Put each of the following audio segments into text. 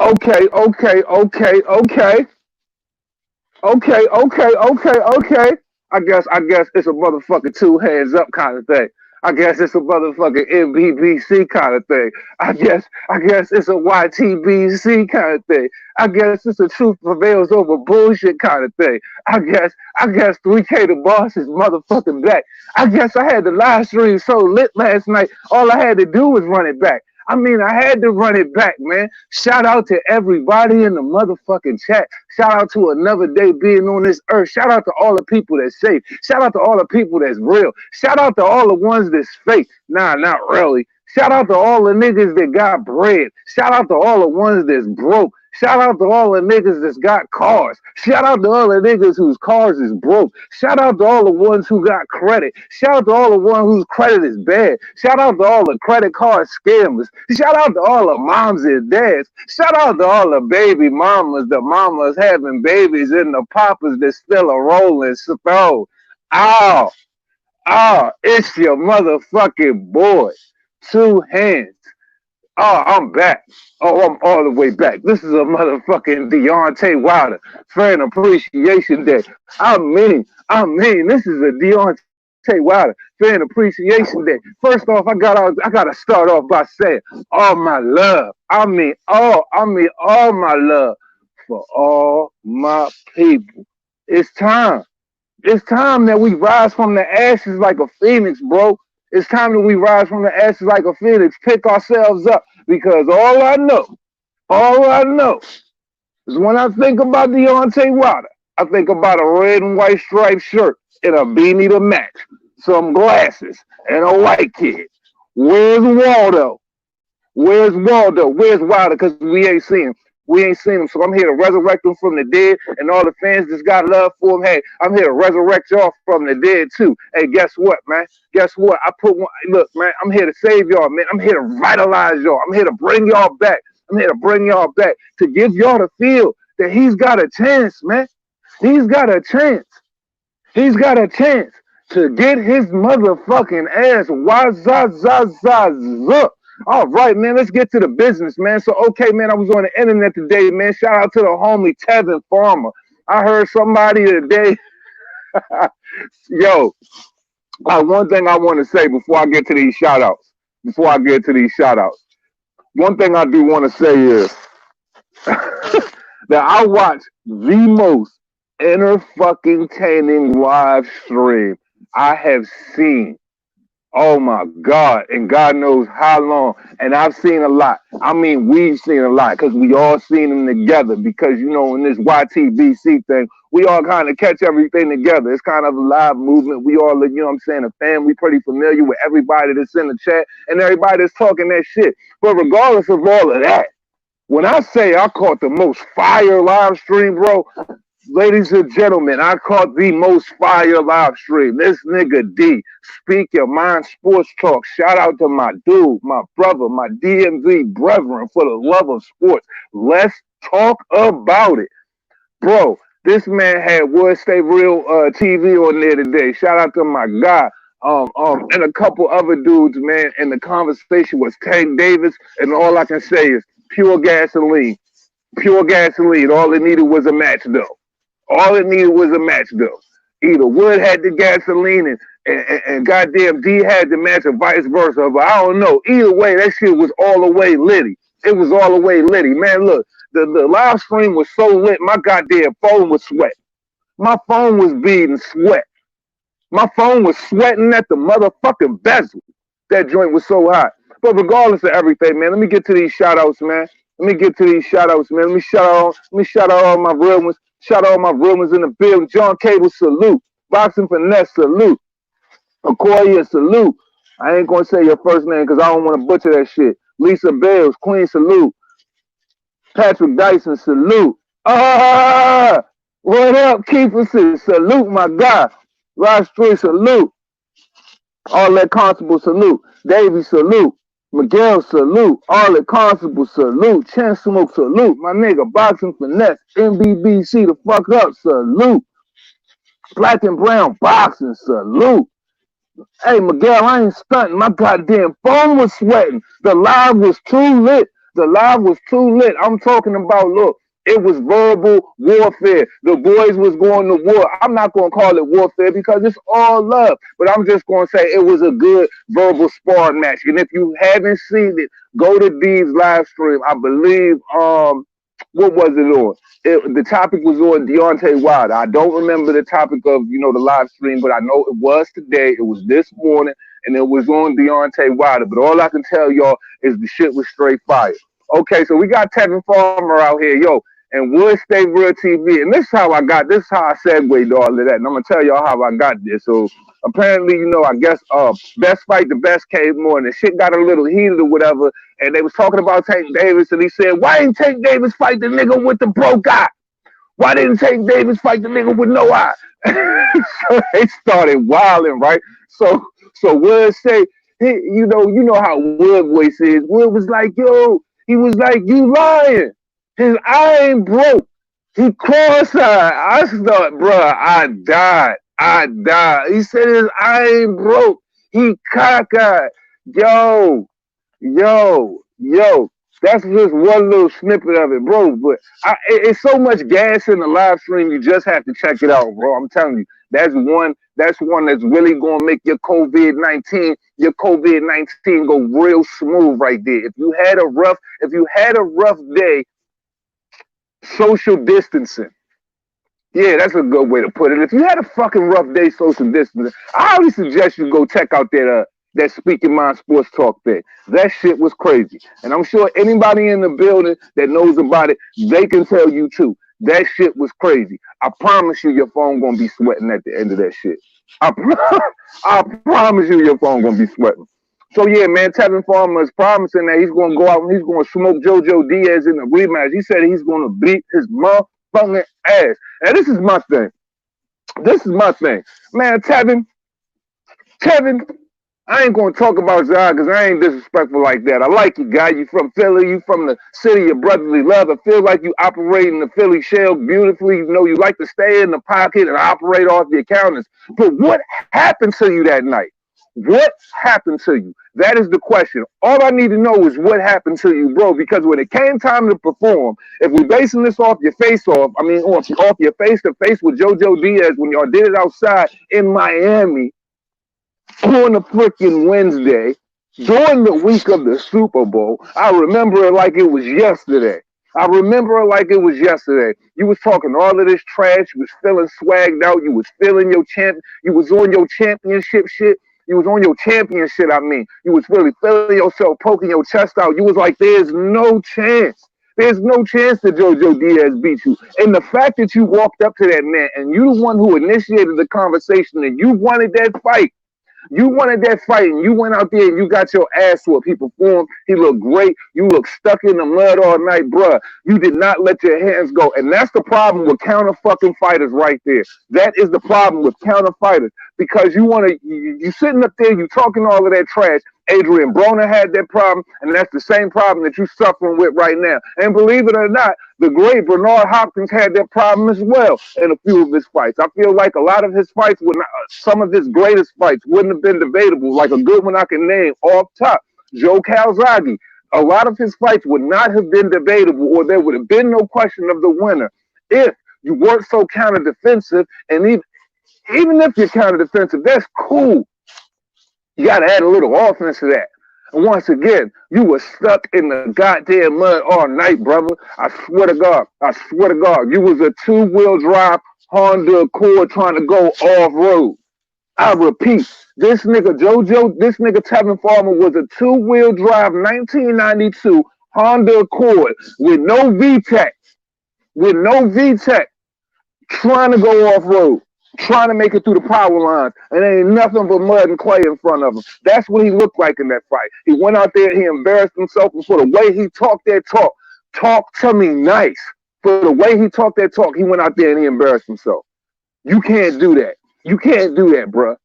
Okay, okay, okay, okay. Okay. I guess it's a motherfucking two hands up kind of thing. I guess it's a motherfucking MBBC kind of thing. I guess it's a YTBC kind of thing. I guess it's a truth prevails over bullshit kind of thing. I guess 3K the boss is motherfucking back. I guess I had the live stream so lit last night. All I had to do was run it back. I mean, I had to run it back, man. Shout out to everybody in the motherfucking chat. Shout out to another day being on this earth. Shout out to all the people that's safe. Shout out to all the people that's real. Shout out to all the ones that's fake. Nah, not really. Shout out to all the niggas that got bread. Shout out to all the ones that's broke. Shout out to all the niggas that's got cars. Shout out to all the niggas whose cars is broke. Shout out to all the ones who got credit. Shout out to all the ones whose credit is bad. Shout out to all the credit card scammers. Shout out to all the moms and dads. Shout out to all the baby mamas, the mamas having babies and the papas that still a rolling stone. Oh, it's your motherfucking boy. Two hands. Oh, I'm back. Oh, I'm all the way back. This is a motherfucking Deontay Wilder fan appreciation day. This is a Deontay Wilder fan appreciation day. First off, I gotta start off by saying all my love. All my love for all my people. It's time. It's time that we rise from the ashes like a phoenix, bro. It's time that we rise from the ashes like a phoenix, pick ourselves up, because all I know is when I think about Deontay Wilder, I think about a red and white striped shirt and a beanie to match, some glasses, and a white kid. Where's Waldo? Where's Waldo? Where's Wilder? Because we ain't seen him. We ain't seen him. So I'm here to resurrect him from the dead. And all the fans that's got love for him, hey, I'm here to resurrect y'all from the dead too. Hey, guess what, man? Guess what? Look, man, I'm here to save y'all, man. I'm here to revitalize y'all. I'm here to bring y'all back. I'm here to bring y'all back to give y'all the feel that he's got a chance, man. He's got a chance. He's got a chance to get his motherfucking ass wazazazazah. All right, man, let's get to the business, man. So, okay, man, I was on the internet today, man. Shout out to the homie Tevin Farmer. I heard somebody today. Yo, one thing I want to say before I get to these shout outs. One thing I do want to say is that I watched the most fucking entertaining live stream I have seen. Oh my God. And God knows how long. And I've seen a lot. I mean, we've seen a lot because we all seen them together. Because, you know, in this YTBC thing, we all kind of catch everything together. It's kind of a live movement. We all, you know what I'm saying, a family, pretty familiar with everybody that's in the chat and everybody that's talking that shit. But regardless of all of that, when I say I caught the most fire live stream, bro, ladies and gentlemen, I caught the most fire live stream. This nigga D, Speak Your Mind Sports Talk. Shout out to my dude, my brother, my DMV brethren for the love of sports. Let's talk about it. Bro, this man had Wood State Real TV on there today. Shout out to my guy. And a couple other dudes, man. And the conversation was Tank Davis, and all I can say is pure gasoline. Pure gasoline. All it needed was a match, though. All it needed was a match, though. Either Wood had the gasoline and goddamn D had the match, or vice versa. But I don't know. Either way, that shit was all the way litty. It was all the way litty. Man, look, the live stream was so lit, my goddamn phone was sweating. My phone was beating sweat. My phone was sweating at the motherfucking bezel. That joint was so hot. But regardless of everything, man, let me get to these shout outs, man. Let me shout out all my real ones. Shout out all my real ones in the building. John Cable, salute. Boxing Finesse, salute. Okoye, salute. I ain't gonna say your first name because I don't want to butcher that shit. Lisa Bales, Queen, salute. Patrick Dyson, salute. What up, Keeperson? Salute, my guy. Rod Street, salute. All that Constable, salute. Davey, salute. Miguel, salute. All that Constable, salute. Chance Smoke, salute. My nigga, Boxing Finesse. MBBC, the fuck up, salute. Black and Brown Boxing, salute. Hey, Miguel, I ain't stunting. My goddamn phone was sweating. The live was too lit. The live was too lit. I'm talking about, look, it was verbal warfare. The boys was going to war. I'm not going to call it warfare because it's all love, but I'm just going to say it was a good verbal sparring match. And if you haven't seen it, go to D's live stream. I believe, what was it on? The topic was on Deontay Wilder. I don't remember the topic of, the live stream, but I know it was today. It was this morning, and it was on Deontay Wilder. But all I can tell y'all is the shit was straight fire. Okay, so we got Tevin Farmer out here, yo, and Wood State Real TV. And this is how I segued all of that. And I'm going to tell y'all how I got this. So apparently, I guess Best Fight the Best came on, and shit got a little heated or whatever. And they was talking about Tank Davis, and he said, why didn't Tank Davis fight the nigga with the broke eye? Why didn't Tank Davis fight the nigga with no eye? So they started wilding, right? So Wood say, hey, you know how Wood voice is. Wood was like, yo, he was like, you lying. His eye ain't broke. He cross-eyed. I thought, bruh, I died. He said his eye ain't broke. He cockeyed. Yo. That's just one little snippet of it, bro. But it's so much gas in the live stream. You just have to check it out, bro. I'm telling you, that's one that's really gonna make your COVID-19 go real smooth right there. If you had a rough day, social distancing. Yeah, that's a good way to put it. If you had a fucking rough day social distancing, I highly suggest you go check out that Speak Your Mind Sports Talk thing. That shit was crazy. And I'm sure anybody in the building that knows about it, they can tell you too. That shit was crazy. I promise you your phone gonna be sweating at the end of that shit. I promise you your phone gonna be sweating. So yeah, man, Tevin Farmer is promising that he's gonna go out and he's gonna smoke JoJo Diaz in the rematch. He said he's gonna beat his motherfucking ass. And this is my thing. Man, Tevin, I ain't gonna talk about Zion because I ain't disrespectful like that. I like you, guy. You from Philly. You from the city of brotherly love. I feel like you operate in the Philly shell beautifully. You like to stay in the pocket and operate off the accountants. But what happened to you that night? What happened to you? That is the question. All I need to know is what happened to you, bro. Because when it came time to perform, if we're basing this off your face-off, off your face-to-face with JoJo Diaz when y'all did it outside in Miami, on a freaking Wednesday during the week of the Super Bowl. I remember it like it was yesterday. You was talking all of this trash. You was feeling swagged out. You was feeling you was on your championship shit. You was on your championship, You was really feeling yourself, poking your chest out. You was like, there's no chance. There's no chance that JoJo Diaz beat you. And the fact that you walked up to that man and you the one who initiated the conversation and you wanted that fight, and you went out there and you got your ass whooped. He performed. He looked great. You looked stuck in the mud all night, bruh. You did not let your hands go. And that's the problem with counter fucking fighters right there. That is the problem with counter fighters. Because you sitting up there, you talking all of that trash. Adrian Broner had that problem, and that's the same problem that you're suffering with right now. And believe it or not, the great Bernard Hopkins had that problem as well in a few of his fights. I feel like a lot of his fights, some of his greatest fights, wouldn't have been debatable. Like a good one I can name off top, Joe Calzaghe. A lot of his fights would not have been debatable, or there would have been no question of the winner if you weren't so counter defensive. And even if you're counter defensive, that's cool. You got to add a little offense to that. And once again, you were stuck in the goddamn mud all night, brother. I swear to God. You was a two-wheel drive Honda Accord trying to go off-road. I repeat, this nigga Tevin Farmer was a two-wheel drive 1992 Honda Accord with no VTEC. Trying to go off-road. Trying to make it through the power lines, and there ain't nothing but mud and clay in front of him. That's what he looked like in that fight. He went out there, he embarrassed himself, and for the way he talked that talk to me nice. For the way he talked that talk, he went out there and he embarrassed himself. You can't do that. Bruh.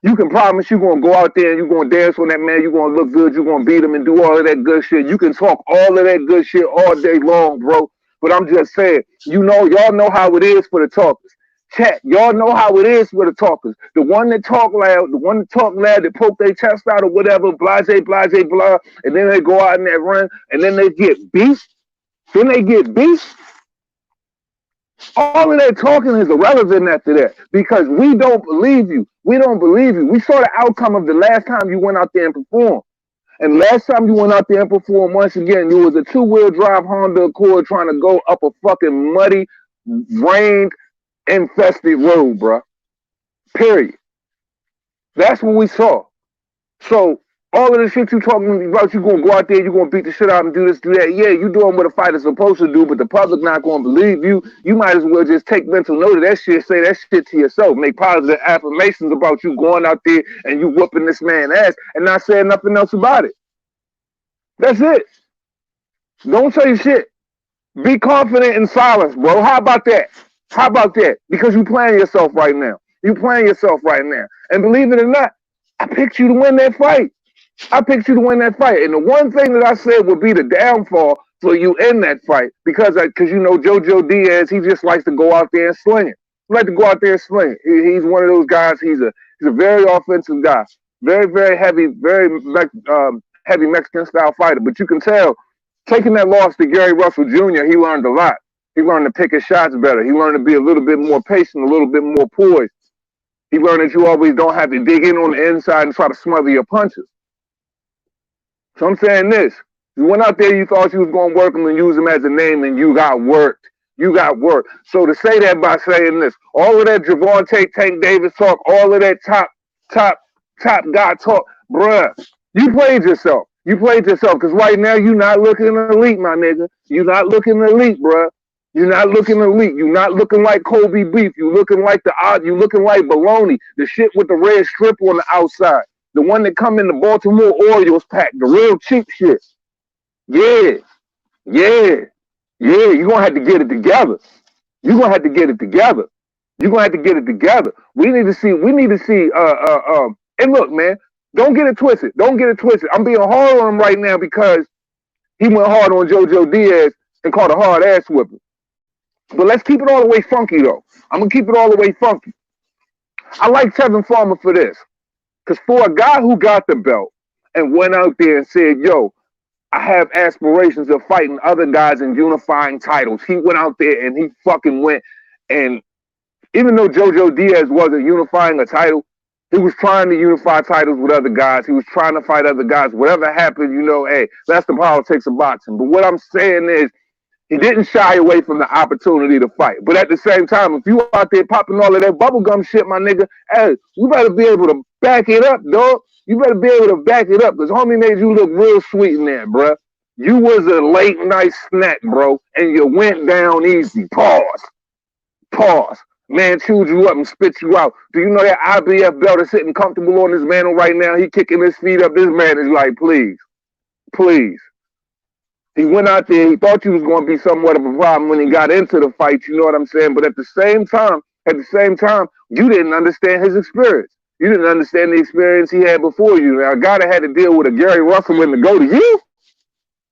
You can promise you're going to go out there and you're going to dance on that man, you're going to look good, you're going to beat him and do all of that good shit. You can talk all of that good shit all day long, bro. But I'm just saying, y'all know how it is for the talkers. Chat, y'all know how it is with the talkers. The one that talk loud, the one that talk loud, that poke their chest out or whatever, blase, blase, blah, and then they go out in that run, and then they get beat. Then they get beat. All of that talking is irrelevant after that because we don't believe you. We don't believe you. We saw the outcome of the last time you went out there and performed. And last time you went out there and performed, once again, you was a two-wheel drive Honda Accord trying to go up a fucking muddy, rain-infested road, bruh. Period. That's what we saw. So all of the shit you talking about, you gonna go out there, you gonna beat the shit out and do this, do that. Yeah, you doing what a fighter's supposed to do, but the public not gonna believe you. You might as well just take mental note of that shit, say that shit to yourself, make positive affirmations about you going out there and you whooping this man's ass and not saying nothing else about it. That's it. Don't say shit. Be confident in silence, bro. How about that? How about that? Because you playing yourself right now. You playing yourself right now. And believe it or not, I picked you to win that fight. I picked you to win that fight. And the one thing that I said would be the downfall for you in that fight, because you know JoJo Diaz, he just likes to go out there and sling it. He likes to go out there and sling it. He's one of those guys. He's a very offensive guy, very heavy, heavy Mexican style fighter. But you can tell, taking that loss to Gary Russell Jr., he learned a lot. He learned to pick his shots better. He learned to be a little bit more patient, a little bit more poised. He learned that you always don't have to dig in on the inside and try to smother your punches. So I'm saying this. You went out there, you thought you was going to work him and use him as a name, and you got worked. You got worked. So to say that by saying this, all of that Javante Tank Davis talk, all of that top guy talk, bruh, you played yourself. You played yourself because right now you're not looking elite, my nigga. You're not looking elite, bruh. You're not looking elite. You're not looking like Kobe beef. You're looking like you looking like bologna, the shit with the red strip on the outside. The one that come in the Baltimore Orioles pack, the real cheap shit. Yeah. You're gonna have to get it together. You're gonna have to get it together. You're gonna have to get it together. We need to see, and look, man, don't get it twisted. Don't get it twisted. I'm being hard on him right now because he went hard on JoJo Diaz and caught a hard ass whipping. But let's keep it all the way funky though. I'm gonna keep it all the way funky. I like Tevin Farmer for this. Because for a guy who got the belt and went out there and said, yo, I have aspirations of fighting other guys and unifying titles. He went out there and he fucking went. And even though JoJo Diaz wasn't unifying a title, he was trying to unify titles with other guys. He was trying to fight other guys. Whatever happened, you know, hey, that's the politics of boxing. But what I'm saying is, he didn't shy away from the opportunity to fight. But at the same time, if you out there popping all of that bubblegum shit, my nigga, hey, you better be able to back it up, dog. You better be able to back it up because homie made you look real sweet in there, bruh. You was a late night snack, bro, and you went down easy. Pause. Man chewed you up and spit you out. Do you know that IBF belt is sitting comfortable on this mantle right now? He kicking his feet up. This man is like, please. He went out there, he thought you was going to be somewhat of a problem when he got into the fight, you know what I'm saying? But at the same time, you didn't understand his experience. You didn't understand the experience he had before you. Now, a guy that had to deal with a Gary Russell and to go to you?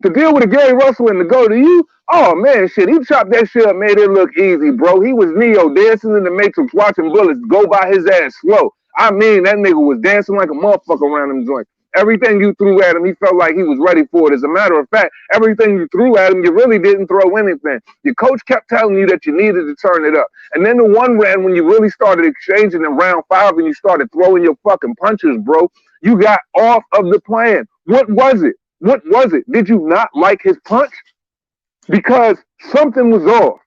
To deal with a Gary Russell and to go to you? Oh, man, shit, he chopped that shit up, made it look easy, bro. He was Neo dancing in the Matrix, watching bullets go by his ass slow. I mean, that nigga was dancing like a motherfucker around them joints. Everything you threw at him, he felt like he was ready for it. As a matter of fact, everything you threw at him, you really didn't throw anything. Your coach kept telling you that you needed to turn it up. And then the one round when you really started exchanging in round 5 and you started throwing your fucking punches, bro, you got off of the plan. What was it? Did you not like his punch? Because something was off.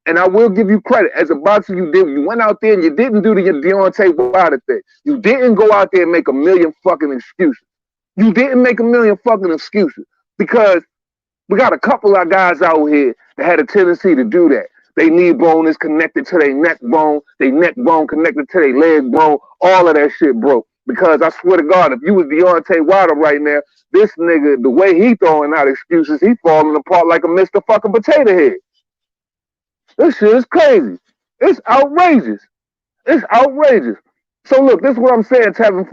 And I will give you credit. As a boxer, you went out there and you didn't do the Deontay Wilder thing. You didn't go out there and make a million fucking excuses. Because we got a couple of guys out here that had a tendency to do that. Their knee bone is connected to their neck bone connected to their leg bone. All of that shit broke. Because I swear to God, if you was Deontay Wilder right now, this nigga, the way he throwing out excuses, he falling apart like a Mr. fucking Potato Head. This shit is crazy. It's outrageous. So look, this is what I'm saying, Tevin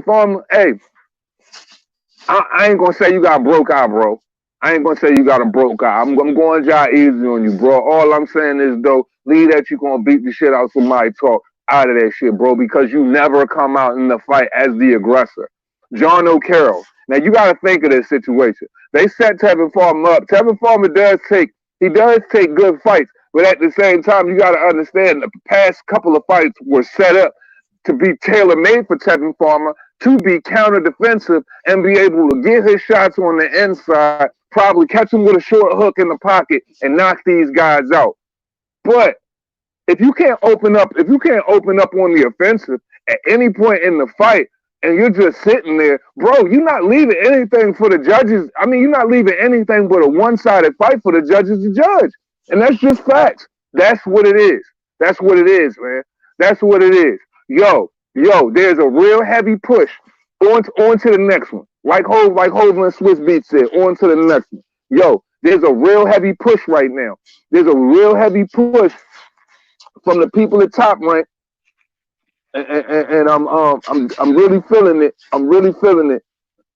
Farmer, hey, I ain't gonna say you got broke eye, bro. I ain't gonna say you got a broke eye. I'm going to easy on you, bro. All I'm saying is though, leave that you gonna beat the shit out somebody talk out of that shit, bro, because you never come out in the fight as the aggressor. John O'Carroll. Now you gotta think of this situation. They set Tevin Farmer up. Tevin Farmer does take good fights, but at the same time, you gotta understand the past couple of fights were set up to be tailor made for Tevin Farmer to be counter defensive and be able to get his shots on the inside, probably catch him with a short hook in the pocket and knock these guys out. But if you can't open up on the offensive at any point in the fight, and you're just sitting there, bro, you're not leaving anything for the judges. I mean, you're not leaving anything but a one-sided fight for the judges to judge. And that's just facts. That's what it is. That's what it is, man. That's what it is. There's a real heavy push on to the next one. Like Hov and Swiss Beats said, on to the next one. There's a real heavy push right now. There's a real heavy push from the people at Top Rank, and I'm really feeling it. I'm really feeling it.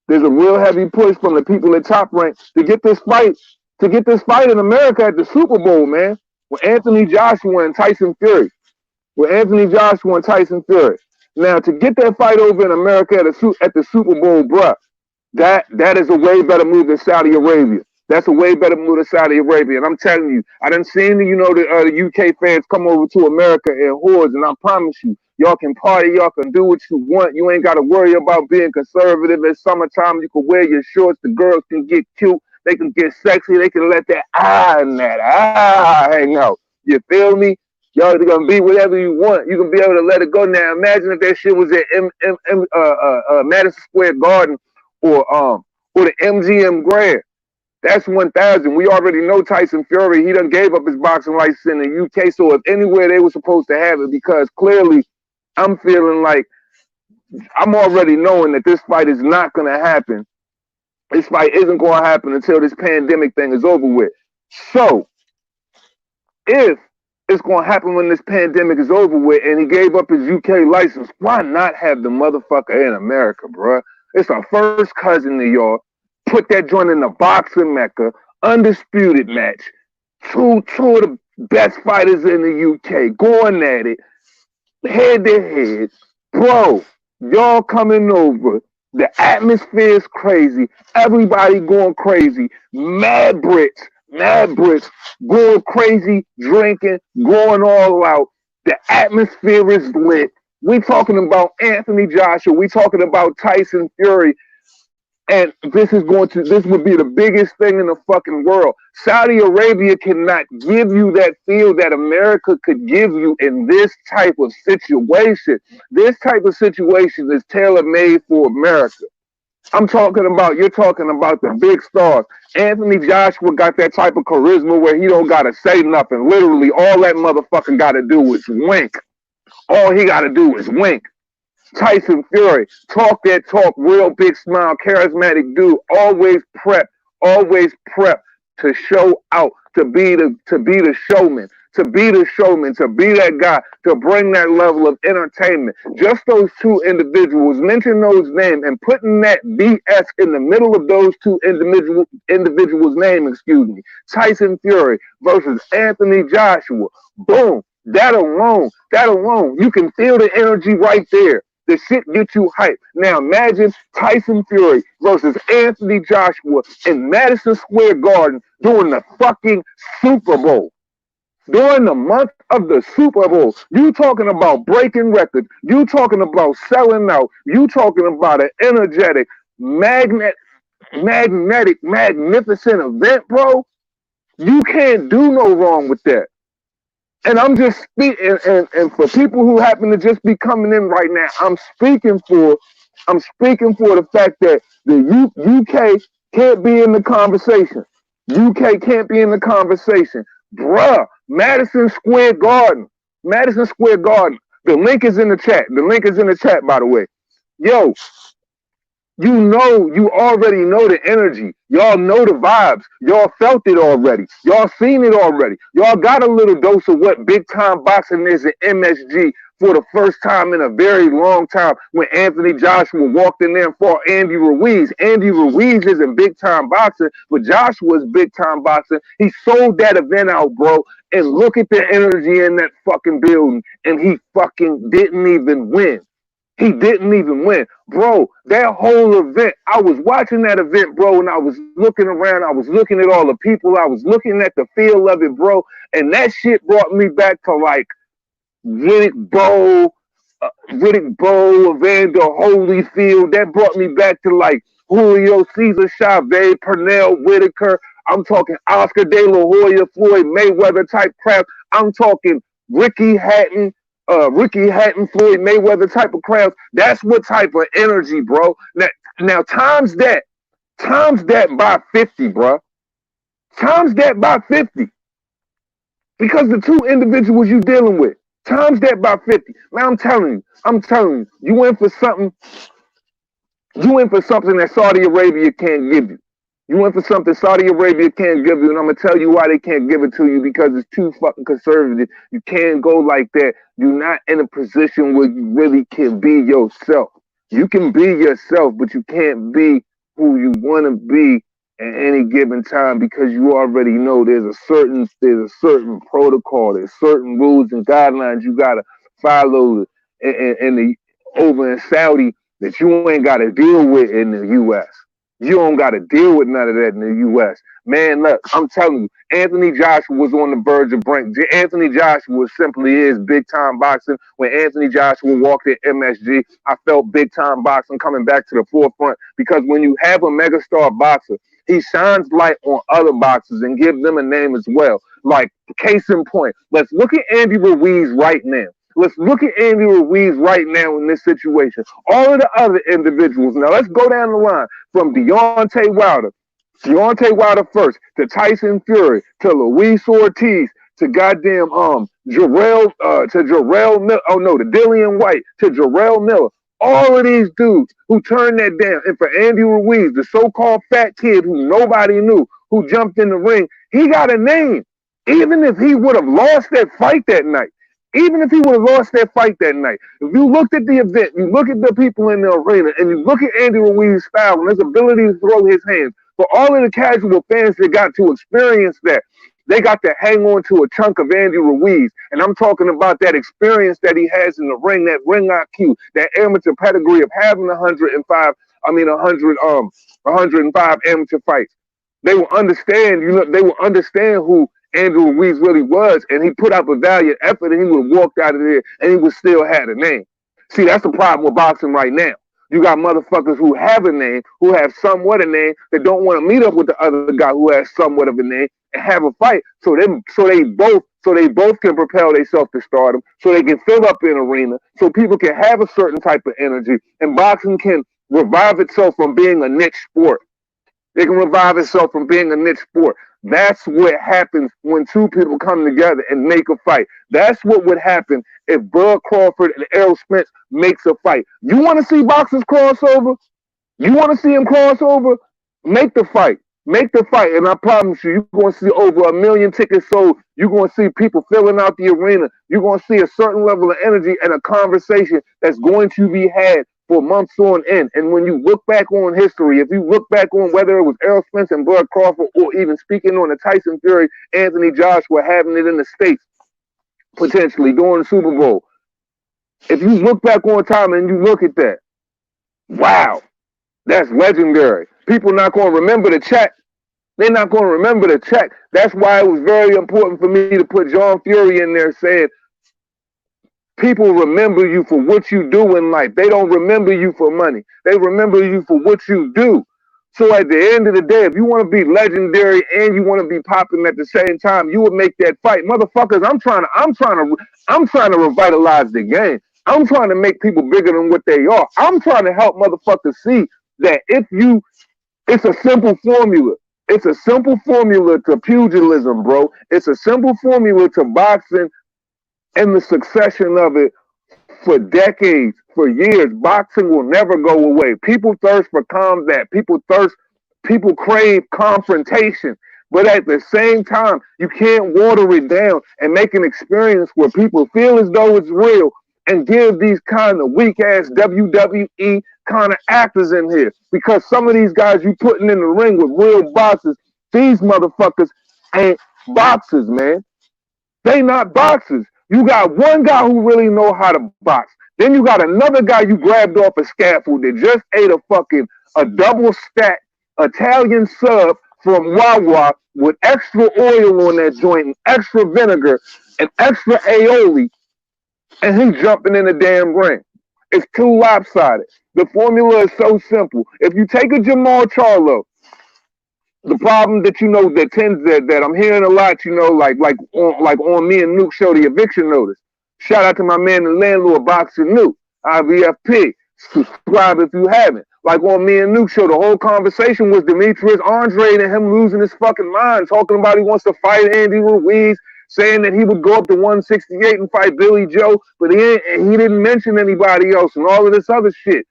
There's a real heavy push from the people at Top Rank to get this fight in America at the Super Bowl, man. With Anthony Joshua and Tyson Fury. Now, to get that fight over in America at the Super Bowl, bruh, that is a way better move than Saudi Arabia. That's a way better move than Saudi Arabia. And I'm telling you, I done seen the UK fans come over to America in hordes, and I promise you, y'all can party, y'all can do what you want. You ain't got to worry about being conservative. It's summertime. You can wear your shorts. The girls can get cute. They can get sexy. They can let that hang out. You feel me? Y'all are gonna be whatever you want. You can be able to let it go. Now, imagine if that shit was at Madison Square Garden or the MGM Grand. That's 1,000. We already know Tyson Fury. He done gave up his boxing license in the UK. So if anywhere they were supposed to have it, because clearly I'm feeling like I'm already knowing that this fight is not going to happen. This fight isn't going to happen until this pandemic thing is over with. So if it's going to happen when this pandemic is over with and he gave up his UK license, why not have the motherfucker in America, bruh? It's our first cousin to y'all. Put that joint in the boxing mecca, undisputed match. Two of the best fighters in the UK going at it, head to head. Bro, y'all coming over. The atmosphere is crazy. Everybody going crazy. Mad Brits going crazy, drinking, going all out. The atmosphere is lit. We talking about Anthony Joshua. We talking about Tyson Fury. And this would be the biggest thing in the fucking world. Saudi Arabia cannot give you that feel that America could give you in this type of situation. This type of situation is tailor-made for America. You're talking about the big stars. Anthony Joshua got that type of charisma where he don't got to say nothing. Literally, all that motherfucker got to do is wink. All he got to do is wink. Tyson Fury, talk that talk, real big smile, charismatic dude, always prep to show out, to be the showman, to be that guy, to bring that level of entertainment. Just those two individuals, mention those names, and putting that BS in the middle of those two individuals' name, Tyson Fury versus Anthony Joshua. Boom. That alone, you can feel the energy right there. The shit get you hyped. Now imagine Tyson Fury versus Anthony Joshua in Madison Square Garden during the fucking Super Bowl. During the month of the Super Bowl. You talking about breaking records. You talking about selling out. You talking about an energetic, magnetic, magnificent event, bro. You can't do no wrong with that. And I'm just speaking, and for people who happen to just be coming in right now, I'm speaking for the fact that the UK can't be in the conversation. UK can't be in the conversation. Bruh, Madison Square Garden. The link is in the chat, by the way. Yo, you already know the energy. Y'all know the vibes. Y'all felt it already. Y'all seen it already. Y'all got a little dose of what big time boxing is in MSG for the first time in a very long time when Anthony Joshua walked in there and fought Andy Ruiz. Andy Ruiz isn't big time boxing, but Joshua's big time boxing. He sold that event out, bro. And look at the energy in that fucking building. And he fucking didn't even win. He didn't even win. Bro, that whole event, I was watching that event, bro, and I was looking around. I was looking at all the people. I was looking at the feel of it, bro. And that shit brought me back to like Riddick Bowe, Evander Holyfield. That brought me back to like Julio Cesar Chavez, Pernell Whitaker. I'm talking Oscar De La Hoya, Floyd Mayweather type crap. I'm talking Ricky Hatton, Floyd Mayweather type of crowds. That's what type of energy, bro. Now times that by 50, bro. Times that by 50. Because the two individuals you dealing with, times that by 50. Now I'm telling you, you in for something that Saudi Arabia can't give you. You went for something Saudi Arabia can't give you, and I'm gonna tell you why they can't give it to you, because it's too fucking conservative. You can't go like that. You're not in a position where you really can be yourself. You can be yourself, but you can't be who you want to be at any given time, because you already know there's a certain protocol, there's certain rules and guidelines you gotta follow over in Saudi that you ain't gotta deal with in the U.S. You don't got to deal with none of that in the U.S. Man, look, I'm telling you, Anthony Joshua was on the verge of break. Anthony Joshua simply is big time boxing. When Anthony Joshua walked at MSG, I felt big time boxing coming back to the forefront, because when you have a megastar boxer, he shines light on other boxers and gives them a name as well. Like, case in point, let's look at Andy Ruiz right now. Let's look at Andy Ruiz right now in this situation. All of the other individuals. Now let's go down the line from Deontay Wilder first, to Tyson Fury, to Luis Ortiz, to goddamn to Dillian White, to Jarrell Miller. All of these dudes who turned that down, and for Andy Ruiz, the so-called fat kid who nobody knew, who jumped in the ring, he got a name. Even if he would have lost that fight that night. If you looked at the event, you look at the people in the arena, and you look at Andy Ruiz's style and his ability to throw his hands, for all of the casual fans that got to experience that, they got to hang on to a chunk of Andy Ruiz. And I'm talking about that experience that he has in the ring, that ring IQ, that amateur pedigree of having 105 amateur fights. They will understand, who Andrew Ruiz really was, and he put up a valiant effort, and he would have walked out of there, and he would still had a name. See, that's the problem with boxing right now. You got motherfuckers who have a name, who have somewhat a name, that don't want to meet up with the other guy who has somewhat of a name and have a fight, so they both can propel themselves to stardom, so they can fill up an arena, so people can have a certain type of energy, and boxing can revive itself from being a niche sport. It can revive itself from being a niche sport. That's what happens when two people come together and make a fight. That's what would happen if Bud Crawford and Errol Spence makes a fight. You want to see boxers cross over? You want to see them cross over? Make the fight. And I promise you, you're going to see over 1 million tickets sold. You're going to see people filling out the arena. You're going to see a certain level of energy and a conversation that's going to be had for months on end. And when you look back on history, if you look back on whether it was Errol Spence and Bud Crawford, or even speaking on the Tyson Fury, Anthony Joshua having it in the States, potentially during the Super Bowl, if you look back on time and you look at that, wow, that's legendary. People not going to remember the check. They're not going to remember the check. That's why it was very important for me to put John Fury in there saying, people remember you for what you do in life. They don't remember you for money. They remember you for what you do. So at the end of the day, if you want to be legendary and you want to be popping at the same time, you would make that fight. Motherfuckers, I'm trying to revitalize the game. I'm trying to make people bigger than what they are. I'm trying to help motherfuckers see that it's a simple formula. It's a simple formula to pugilism, bro. It's a simple formula to boxing and the succession of it for decades, for years. Boxing will never go away. People thirst for combat. People crave confrontation. But at the same time, you can't water it down and make an experience where people feel as though it's real and give these kind of weak ass WWE kind of actors in here. Because some of these guys you putting in the ring with real boxers, these motherfuckers ain't boxers, man. They not boxers. You got one guy who really know how to box. Then you got another guy you grabbed off a scaffold that just ate a double stack Italian sub from Wawa with extra oil on that joint and extra vinegar and extra aioli, and he jumping in the damn ring. It's too lopsided. The formula is so simple. If you take a Jamal Charlo, the problem that that I'm hearing a lot, like on me and Nuke show, the eviction notice. Shout out to my man, the landlord boxer Nuke, IVFP. Subscribe if you haven't. Like on me and Nuke show, the whole conversation was Demetrius Andre and him losing his fucking mind, talking about he wants to fight Andy Ruiz, saying that he would go up to 168 and fight Billy Joe, but he didn't mention anybody else and all of this other shit.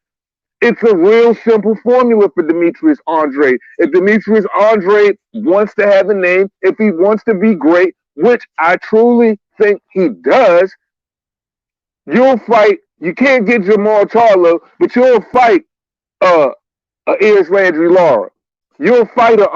It's a real simple formula for Demetrius Andre. If Demetrius Andre wants to have a name, if he wants to be great, which I truly think he does, you'll fight. You can't get Jamal Charlo, but you'll fight Iris Landry Lara. You'll fight Sergey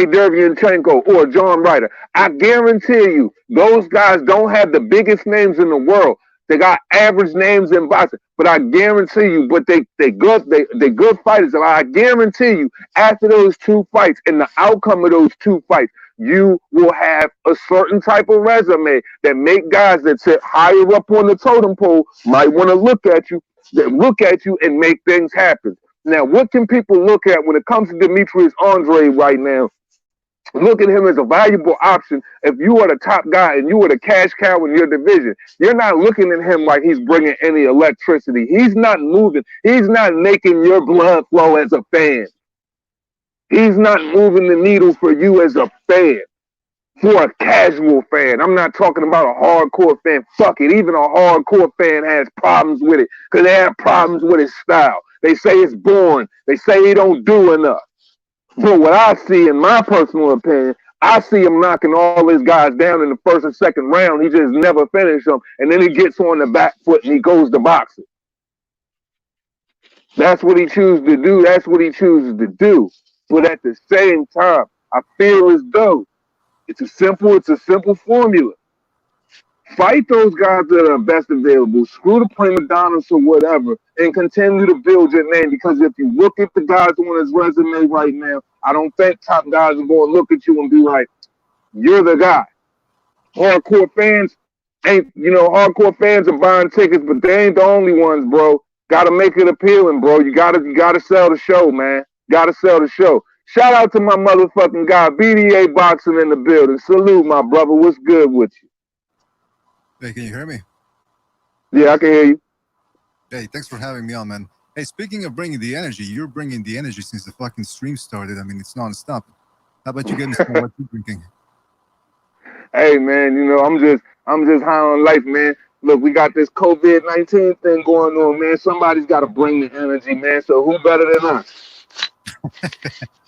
Derevyanchenko or John Ryder. I guarantee you, those guys don't have the biggest names in the world. They got average names in boxing, but I guarantee you, but they good fighters. And I guarantee you, after those two fights and the outcome of those two fights, you will have a certain type of resume that make guys that sit higher up on the totem pole might want to look at you and make things happen. Now, what can people look at when it comes to Demetrius Andre right now? Look at him as a valuable option. If you are the top guy and you are the cash cow in your division, you're not looking at him like he's bringing any electricity. He's not moving. He's not making your blood flow as a fan. He's not moving the needle for you as a fan. For a casual fan. I'm not talking about a hardcore fan. Fuck it. Even a hardcore fan has problems with it because they have problems with his style. They say it's boring. They say he don't do enough. For what I see, in my personal opinion, I see him knocking all his guys down in the first and second round. He just never finished them. And then he gets on the back foot and he goes to boxing. That's what he chooses to do. That's what he chooses to do. But at the same time, I feel as though it's a simple formula. Fight those guys that are best available. Screw the prima donnas or whatever, and continue to build your name. Because if you look at the guys on his resume right now, I don't think top guys are going to look at you and be like, "You're the guy." Hardcore fans hardcore fans are buying tickets, but they ain't the only ones, bro. Got to make it appealing, bro. You gotta sell the show, man. Got to sell the show. Shout out to my motherfucking guy, BDA Boxing in the building. Salute, my brother. What's good with you? Hey, can you hear me? Yeah, I can hear you. Hey, thanks for having me on, man. Hey, speaking of bringing the energy, you're bringing the energy since the fucking stream started. I mean, it's non-stop. How about you get me some what you drinking? Hey, man, I'm just high on life, man. Look, we got this COVID-19 thing going on, man. Somebody's got to bring the energy, man. So who better than us?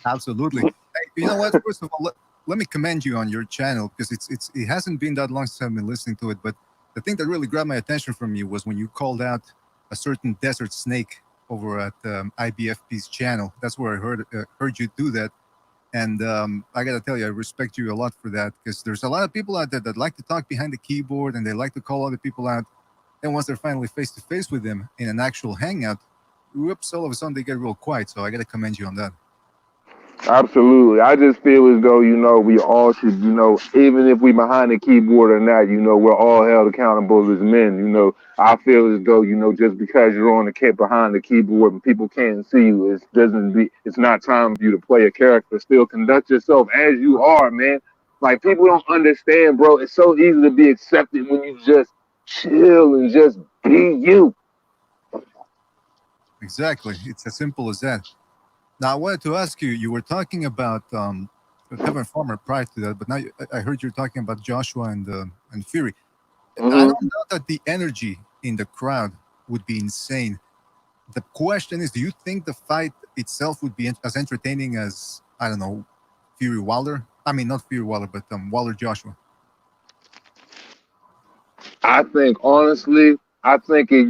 Absolutely. Hey, you know what? First of all, let me commend you on your channel because it hasn't been that long since I've been listening to it. But the thing that really grabbed my attention from you was when you called out a certain desert snake over at IBFP's channel. That's where I heard you do that. And I got to tell you, I respect you a lot for that because there's a lot of people out there that like to talk behind the keyboard and they like to call other people out. And once they're finally face to face with them in an actual hangout, whoops, all of a sudden they get real quiet. So I got to commend you on that. Absolutely. I just feel as though, we all should, even if we behind the keyboard or not, we're all held accountable as men. I feel as though, just because you're on the behind the keyboard and people can't see you, it's not time for you to play a character. Still conduct yourself as you are, man. Like people don't understand, bro. It's so easy to be accepted when you just chill and just be you. Exactly. It's as simple as that. Now, I wanted to ask you, you were talking about Kevin Farmer prior to that, but now I heard you're talking about Joshua and Fury. Mm-hmm. I don't know that the energy in the crowd would be insane. The question is, do you think the fight itself would be as entertaining as, I don't know, Fury Wilder? I mean, not Fury Wilder, but Wilder Joshua. I think honestly, I think it,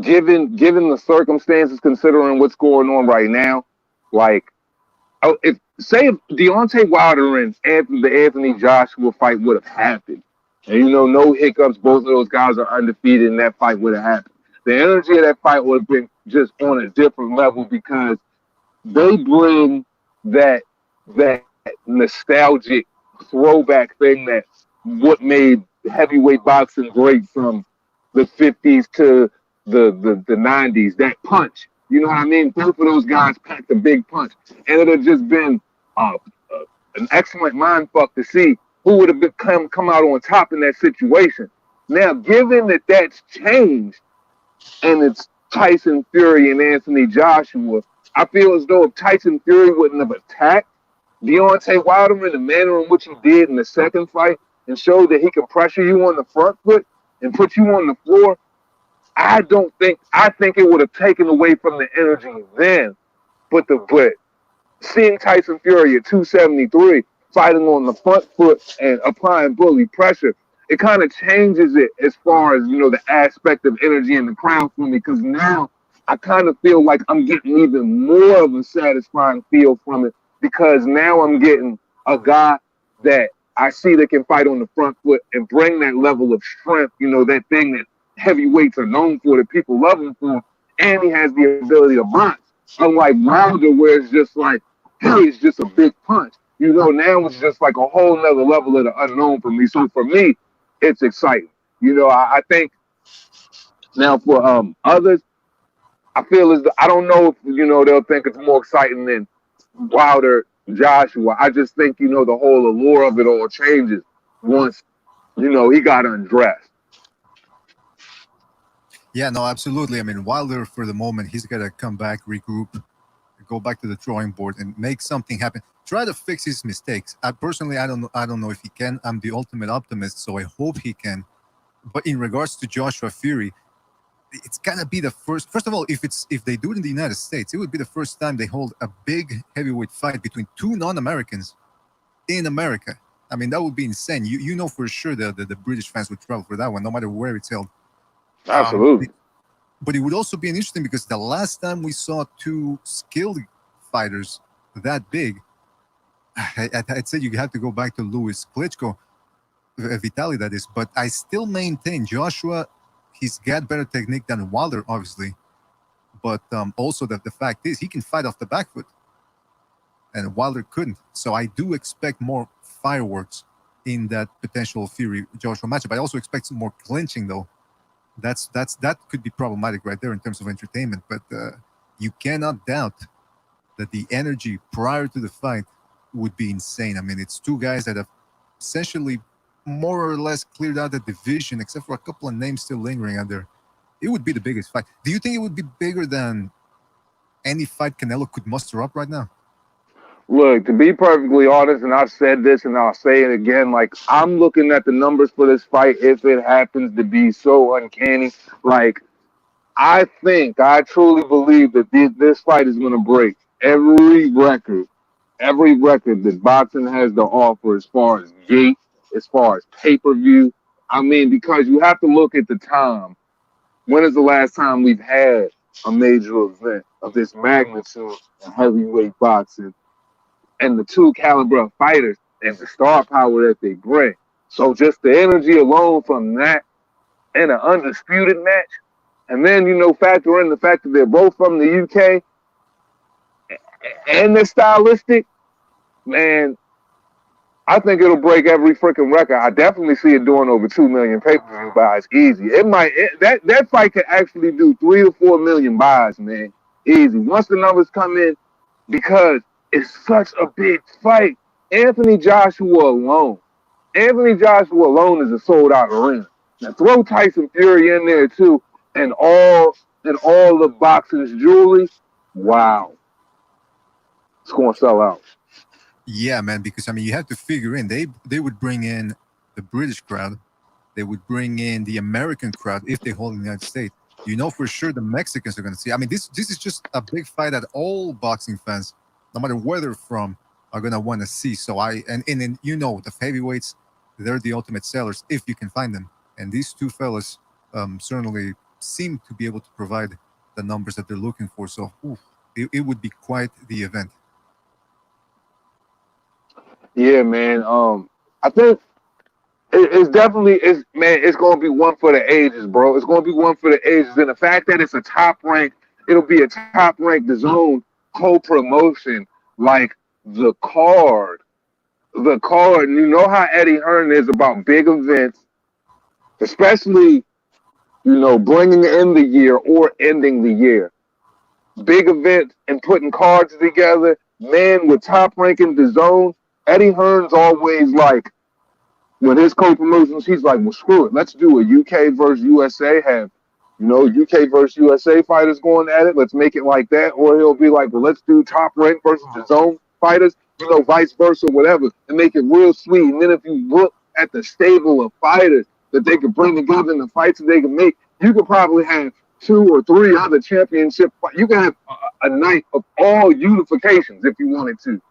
given the circumstances, considering what's going on right now, like, oh, if say if Deontay Wilder and the Anthony Joshua fight would have happened, and no hiccups, both of those guys are undefeated, and that fight would have happened. The energy of that fight would have been just on a different level because they bring that nostalgic throwback thing that what made heavyweight boxing great from the 50s to the 90s. That punch, you know what I mean? Both of those guys packed a big punch, and it had just been an excellent mind fuck to see who would have come out on top in that situation. Now, given that that's changed and it's Tyson Fury and Anthony Joshua, I feel as though if Tyson Fury wouldn't have attacked Deontay Wilder in the manner in which he did in the second fight and showed that he can pressure you on the front foot and put you on the floor, I think it would have taken away from the energy then. But seeing Tyson Fury at 273 fighting on the front foot and applying bully pressure, it kind of changes it as far as the aspect of energy in the crowd for me because now I kind of feel like I'm getting even more of a satisfying feel from it because now I'm getting a guy that I see that can fight on the front foot and bring that level of strength, that thing that heavyweights are known for, that people love him for, and he has the ability to box. Unlike Wilder, where it's just like, hey, it's just a big punch. Now it's just like a whole nother level of the unknown for me. So for me, it's exciting. I think now for others, I feel as though, I don't know if they'll think it's more exciting than Wilder Joshua. I just think the whole allure of it all changes once he got undressed. Yeah, no, absolutely. I mean, Wilder for the moment, he's got to come back, regroup, go back to the drawing board, and make something happen. Try to fix his mistakes. I don't know. I don't know if he can. I'm the ultimate optimist, so I hope he can. But in regards to Joshua Fury, it's gonna be the first. First of all, if they do it in the United States, it would be the first time they hold a big heavyweight fight between two non-Americans in America. I mean, that would be insane. You know for sure that the British fans would travel for that one, no matter where it's held. Absolutely. But it would also be interesting because the last time we saw two skilled fighters that big, I'd say you have to go back to Louis Klitschko, Vitali, that is. But I still maintain Joshua, he's got better technique than Wilder, obviously. But also the fact is he can fight off the back foot, and Wilder couldn't. So I do expect more fireworks in that potential Fury Joshua matchup. I also expect some more clinching, though. That could be problematic right there in terms of entertainment. But you cannot doubt that the energy prior to the fight would be insane. I mean, it's two guys that have essentially more or less cleared out the division, except for a couple of names still lingering out there. It would be the biggest fight. Do you think it would be bigger than any fight Canelo could muster up right now? Look, to be perfectly honest, and I've said this and I'll say it again, like I'm looking at the numbers for this fight if it happens to be so uncanny. Like I truly believe that this fight is going to break every record that boxing has to offer as far as gate, as far as pay-per-view. I mean, because you have to look at the time. When is the last time we've had a major event of this magnitude in heavyweight boxing and the two caliber of fighters and the star power that they bring? So just the energy alone from that in an undisputed match, and then factor in the fact that they're both from the UK and they're stylistic, man. I think it'll break every freaking record. I definitely see it doing over 2 million pay-per-view buys easy. That fight could actually do 3 to 4 million buys, man, easy. Once the numbers come in, because it's such a big fight. Anthony Joshua alone, Anthony Joshua alone is a sold out arena. Now throw Tyson Fury in there too, and all the boxing's jewelry. Wow, it's gonna sell out. Yeah, man. Because I mean, you have to figure in they would bring in the British crowd, they would bring in the American crowd if they hold in the United States. You know for sure the Mexicans are going to see. I mean, this is just a big fight that all boxing fans, no matter where they're from, are going to want to see. So and then the heavyweights, they're the ultimate sellers if you can find them. And these two fellas certainly seem to be able to provide the numbers that they're looking for. So it would be quite the event. Yeah, man. I think it's definitely it's man. It's gonna be one for the ages, bro. It's gonna be one for the ages, and the fact that it's a top rank, it'll be a top ranked zone co-promotion like the card. The card. You know how Eddie Hearn is about big events, especially bringing in the year or ending the year. Big events and putting cards together. Man, with top ranking the zone, Eddie Hearn's always like with his co-promotions, he's like, well, screw it. Let's do a UK versus USA. Have UK versus USA fighters going at it. Let's make it like that. Or he'll be like, well, let's do top rank versus the zone fighters. Vice versa, whatever, and make it real sweet. And then if you look at the stable of fighters that they could bring together in the fights that they can make, you could probably have two or three other championship. You can have a night of all unifications if you wanted to.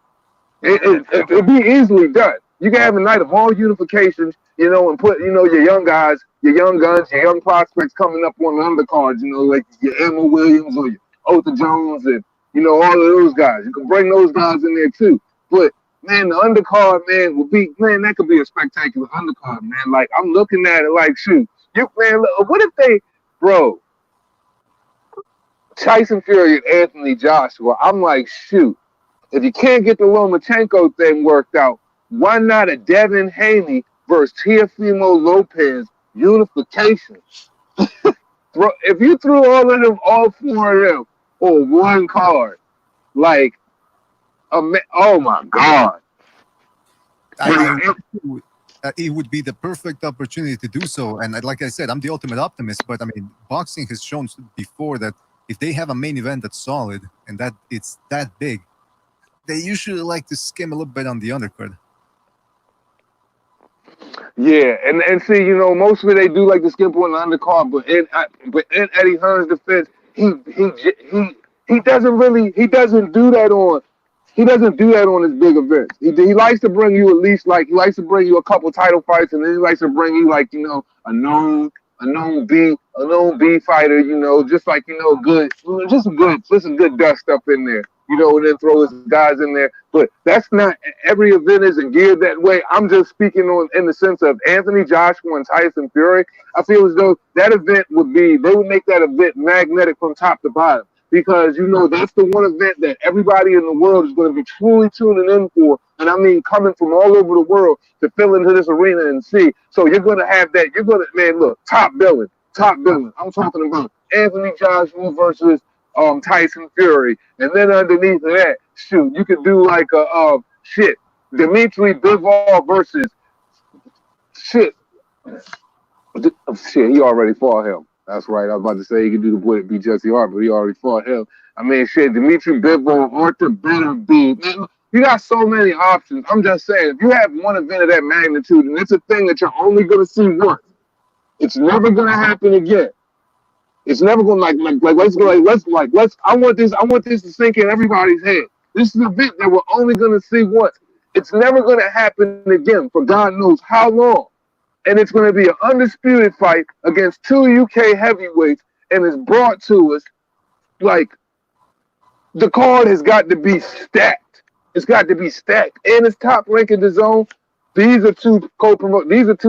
It'd be easily done. You can have a night of all unifications, and put, your young guys, your young guns, your young prospects coming up on the undercards, like your Emma Williams or your Otha Jones and, all of those guys. You can bring those guys in there too. But, man, the undercard, man, that could be a spectacular undercard, man. Like, I'm looking at it like, shoot, man, what if bro, Tyson Fury and Anthony Joshua, I'm like, shoot, if you can't get the Lomachenko thing worked out, why not a Devin Haney versus Teofimo Lopez unification? Bro, if you threw all four of them on one card, like, oh my God. It would be the perfect opportunity to do so. And like I said, I'm the ultimate optimist, but I mean, boxing has shown before that if they have a main event that's solid and that it's that big, they usually like to skim a little bit on the undercard. Yeah, and see, mostly they do like to skip on the undercard, but in Eddie Hearn's defense, he doesn't do that on his big events. He likes to bring you at least he likes to bring you a couple title fights, and then he likes to bring you a known B fighter, just like good, just some good dust stuff in there, and then throw his guys in there. But that's not every event isn't geared that way. I'm just speaking on in the sense of Anthony Joshua and Tyson Fury. I feel as though that event they would make that event magnetic from top to bottom. Because that's the one event that everybody in the world is going to be truly tuning in for, and I mean coming from all over the world to fill into this arena and see. So you're going to have that. You're going to, man, look, top billing. I'm talking about Anthony Joshua versus Tyson Fury, and then underneath of that, shoot, you could do like Dimitri Bivol versus shit. Shit, he already fought him. That's right. I was about to say he could do the boy beat Jesse Hart, but he already fought him. I mean, shit, Dimitri Bivol, Arthur Beterbiev. Man, you got so many options. I'm just saying, if you have one event of that magnitude, and it's a thing that you're only going to see once, it's never going to happen again. It's never going to let's. I want this to sink in everybody's head. This is an event that we're only going to see once. It's never going to happen again for God knows how long. And it's going to be an undisputed fight against two UK heavyweights, and it's brought to us like the card has got to be stacked. It's got to be stacked, and it's top ranked in the zone. These are two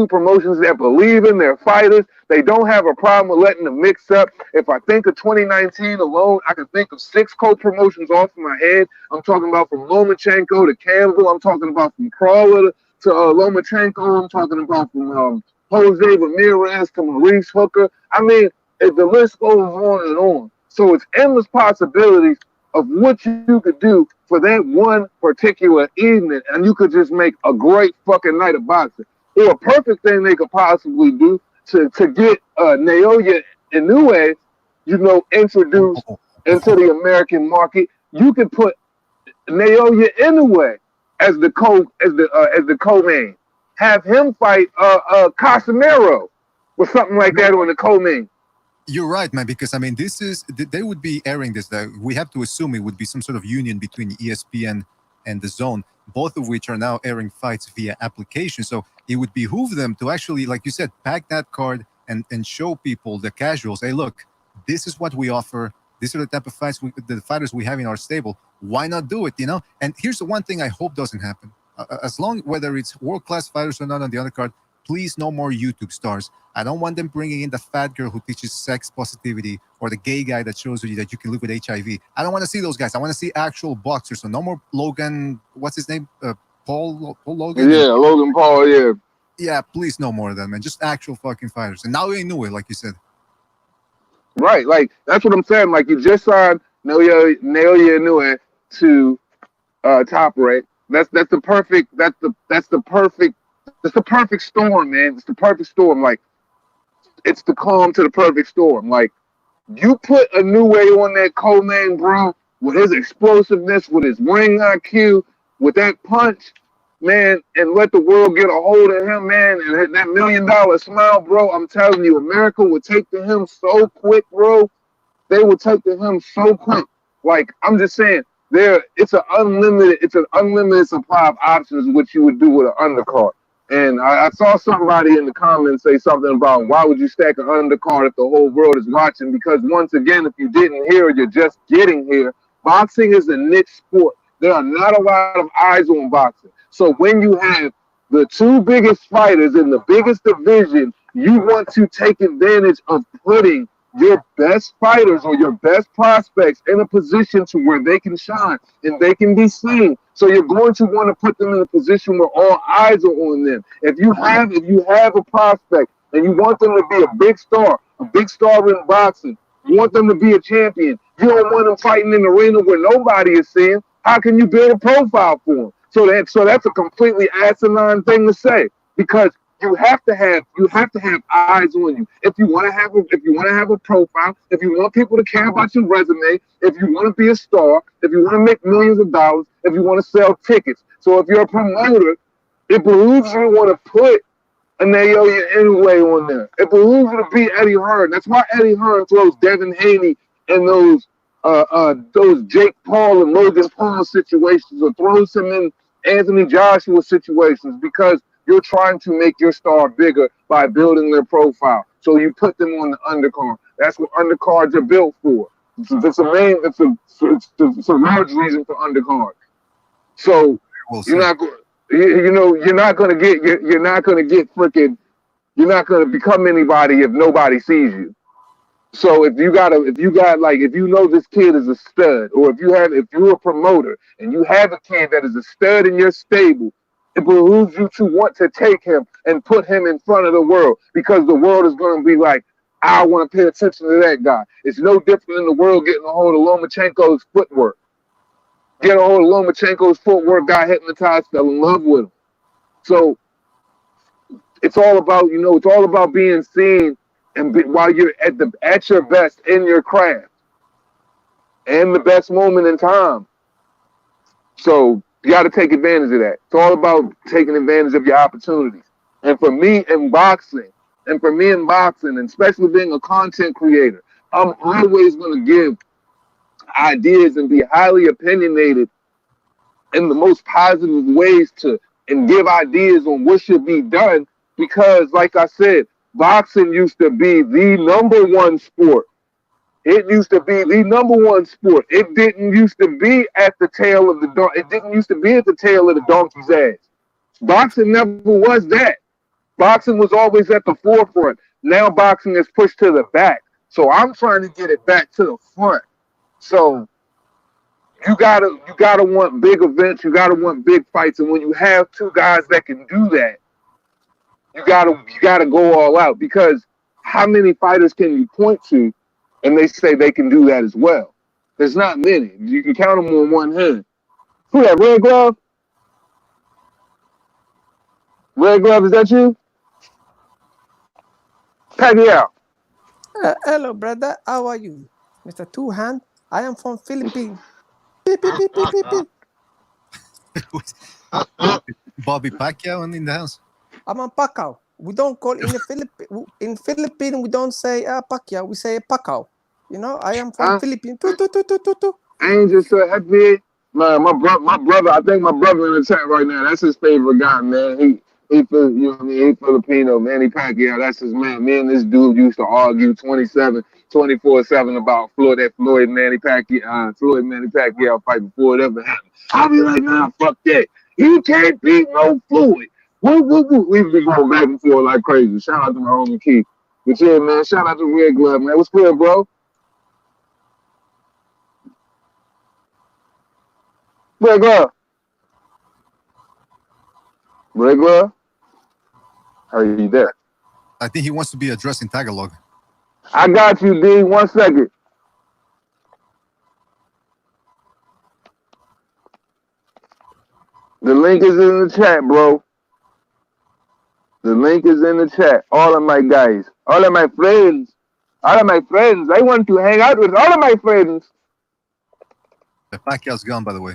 promotions that believe in their fighters. They don't have a problem with letting them mix up. If I think of 2019 alone, I can think of 6 co-promotions off of my head. I'm talking about from Lomachenko to Campbell. I'm talking about from Crawler to Lomachenko. I'm talking about from Jose Ramirez to Maurice Hooker. I mean, the list goes on and on. So it's endless possibilities of what you could do for that one particular evening, and you could just make a great fucking night of boxing. Or a perfect thing they could possibly do to get Naoya Inoue, introduced into the American market. You could put Naoya Inoue as the co-main. Have him fight Casemiro or something like that on the co-main. You're right, man, because I mean, they would be airing this. We have to assume it would be some sort of union between ESPN and The Zone, both of which are now airing fights via application. So it would behoove them to actually, like you said, pack that card and show people, the casuals, hey, look, this is what we offer. These are the type of fights, the fighters we have in our stable. Why not do it, you know? And here's the one thing I hope doesn't happen. As long, whether it's world-class fighters or not on the undercard, please no more YouTube stars. I don't want them bringing in the fat girl who teaches sex positivity or the gay guy that shows you that you can live with HIV. I don't want to see those guys. I want to see actual boxers. So no more Logan, what's his name? Paul Logan? Yeah, Logan Paul, yeah. Yeah, please no more of that, man. Just actual fucking fighters. And now we knew it, like you said. Right, like that's what I'm saying. Like you just signed Naoya Inoue to Top Rank. That's the perfect storm, man. It's the perfect storm. Like it's the calm to the perfect storm. Like you put Inoue on that co-main, bro, with his explosiveness, with his ring IQ, with that punch, man, and let the world get a hold of him, man, and that $1 million smile, bro. I'm telling you, America would take to him so quick, bro. They would take to him so quick. Like I'm just saying, it's an unlimited supply of options what you would do with an undercard. And I saw somebody in the comments say something about why would you stack an undercard if the whole world is watching? Because once again, if you didn't hear, you're just getting here. Boxing is a niche sport. There are not a lot of eyes on boxing. So when you have the two biggest fighters in the biggest division, you want to take advantage of putting your best fighters or your best prospects in a position to where they can shine and they can be seen. So you're going to want to put them in a position where all eyes are on them. If you have a prospect and you want them to be a big star in boxing, you want them to be a champion. You don't want them fighting in an arena where nobody is seeing. How can you build a profile for them? So that's a completely asinine thing to say, because you have to have eyes on you. If you want to have a profile, if you want people to care about your resume, if you want to be a star, if you want to make millions of dollars, if you want to sell tickets. So if you're a promoter, it behooves you to want to put a Naoya Inoue on there. It behooves you to be Eddie Hearn. That's why Eddie Hearn throws Devin Haney in those Jake Paul and Logan Paul situations, or throws him in Anthony Joshua situations, because you're trying to make your star bigger by building their profile. So you put them on the undercard. That's what undercards are built for. It's a large reason for undercard. So you're not going to become anybody if nobody sees you. So if you know this kid is a stud, or if you're a promoter and you have a kid that is a stud in your stable, it behooves you to want to take him and put him in front of the world, because the world is going to be like, I want to pay attention to that guy. It's no different than the world getting a hold of Lomachenko's footwork. Get a hold of Lomachenko's footwork, got hypnotized, fell in love with him. So it's all about being seen, and while you're at your best in your craft, and the best moment in time. So you got to take advantage of that. It's all about taking advantage of your opportunities. And for me in boxing, and especially being a content creator, I'm always going to give ideas and be highly opinionated in the most positive ways and give ideas on what should be done. Because, like I said, boxing used to be the number one sport. It used to be the number one sport. It didn't used to be at the tail of the donkey's ass. Boxing never was that. Boxing was always at the forefront. Now boxing is pushed to the back. So I'm trying to get it back to the front. So you gotta want big events. You gotta want big fights. And when you have two guys that can do that, you gotta go all out. Because how many fighters can you point to and they say they can do that as well? There's not many. You can count them on one hand. Who that, Red Glove? Red Glove, is that you? Pacquiao. Hello, brother. How are you, Mr. Two Hand? I am from Philippines. Beep, beep, beep, beep, beep, beep. Bobby Pacquiao in the house. I'm on Pacquiao. We don't call in the Philippines. We don't say Pacquiao. We say Pacquiao. You know, I am from Philippines. I ain't just so happy. Man, my brother. I think my brother in the chat right now. That's his favorite guy, man. You know what I mean? He Filipino, Manny Pacquiao. That's his man. Me and this dude used to argue 24/7 about Floyd Manny Pacquiao fight before it ever happened. I'll be like, nah, fuck that. You can't beat no Floyd. Woo, woo, woo. We've been going back and forth like crazy. Shout out to my homie Keith. But yeah, man, shout out to Red Glove, man. What's good, bro? Red Glove. Red Glove? Are you there? I think he wants to be addressed in Tagalog. I got you, D. 1 second. The link is in the chat, bro. The link is in the chat. All of my guys. All of my friends. All of my friends. I want to hang out with all of my friends. The Pacquiao's gone, by the way.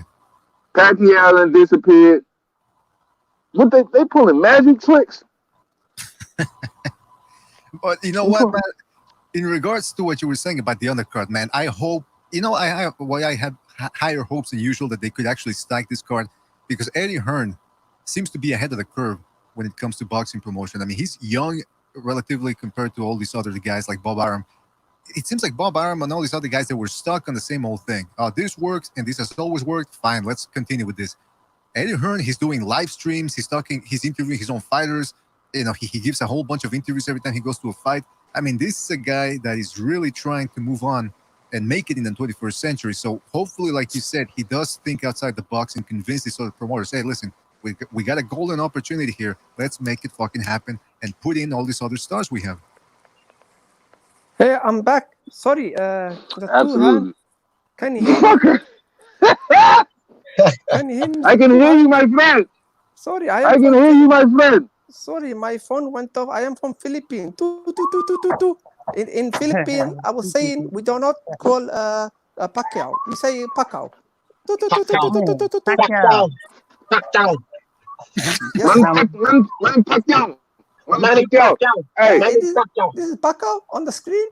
Pacquiao done disappeared. What they pulling magic tricks? But you know what, man? In regards to what you were saying about the undercard, man, I hope, I have higher hopes than usual that they could actually stack this card, because Eddie Hearn seems to be ahead of the curve when it comes to boxing promotion. I mean, he's young relatively compared to all these other guys like Bob Arum. It seems like Bob Arum and all these other guys that were stuck on the same old thing. This works and this has always worked. Fine, let's continue with this. Eddie Hearn, he's doing live streams. He's interviewing his own fighters. He gives a whole bunch of interviews every time he goes to a fight. I mean, this is a guy that is really trying to move on and make it in the 21st century. So hopefully, like you said, he does think outside the box and convince these other promoters, hey, listen, we got a golden opportunity here. Let's make it fucking happen and put in all these other stars we have. Hey, I'm back. Sorry, Absolutely. Can you hear me? Can you hear me? I can hear you, my friend. Sorry, I can hear you, my friend. Sorry, my phone went off. I am from Philippines. In Philippines, I was saying we do not call Pacquiao. We say Pacquiao. Pacquiao. Manny Pacquiao. Hey, this is Pacquiao on the screen.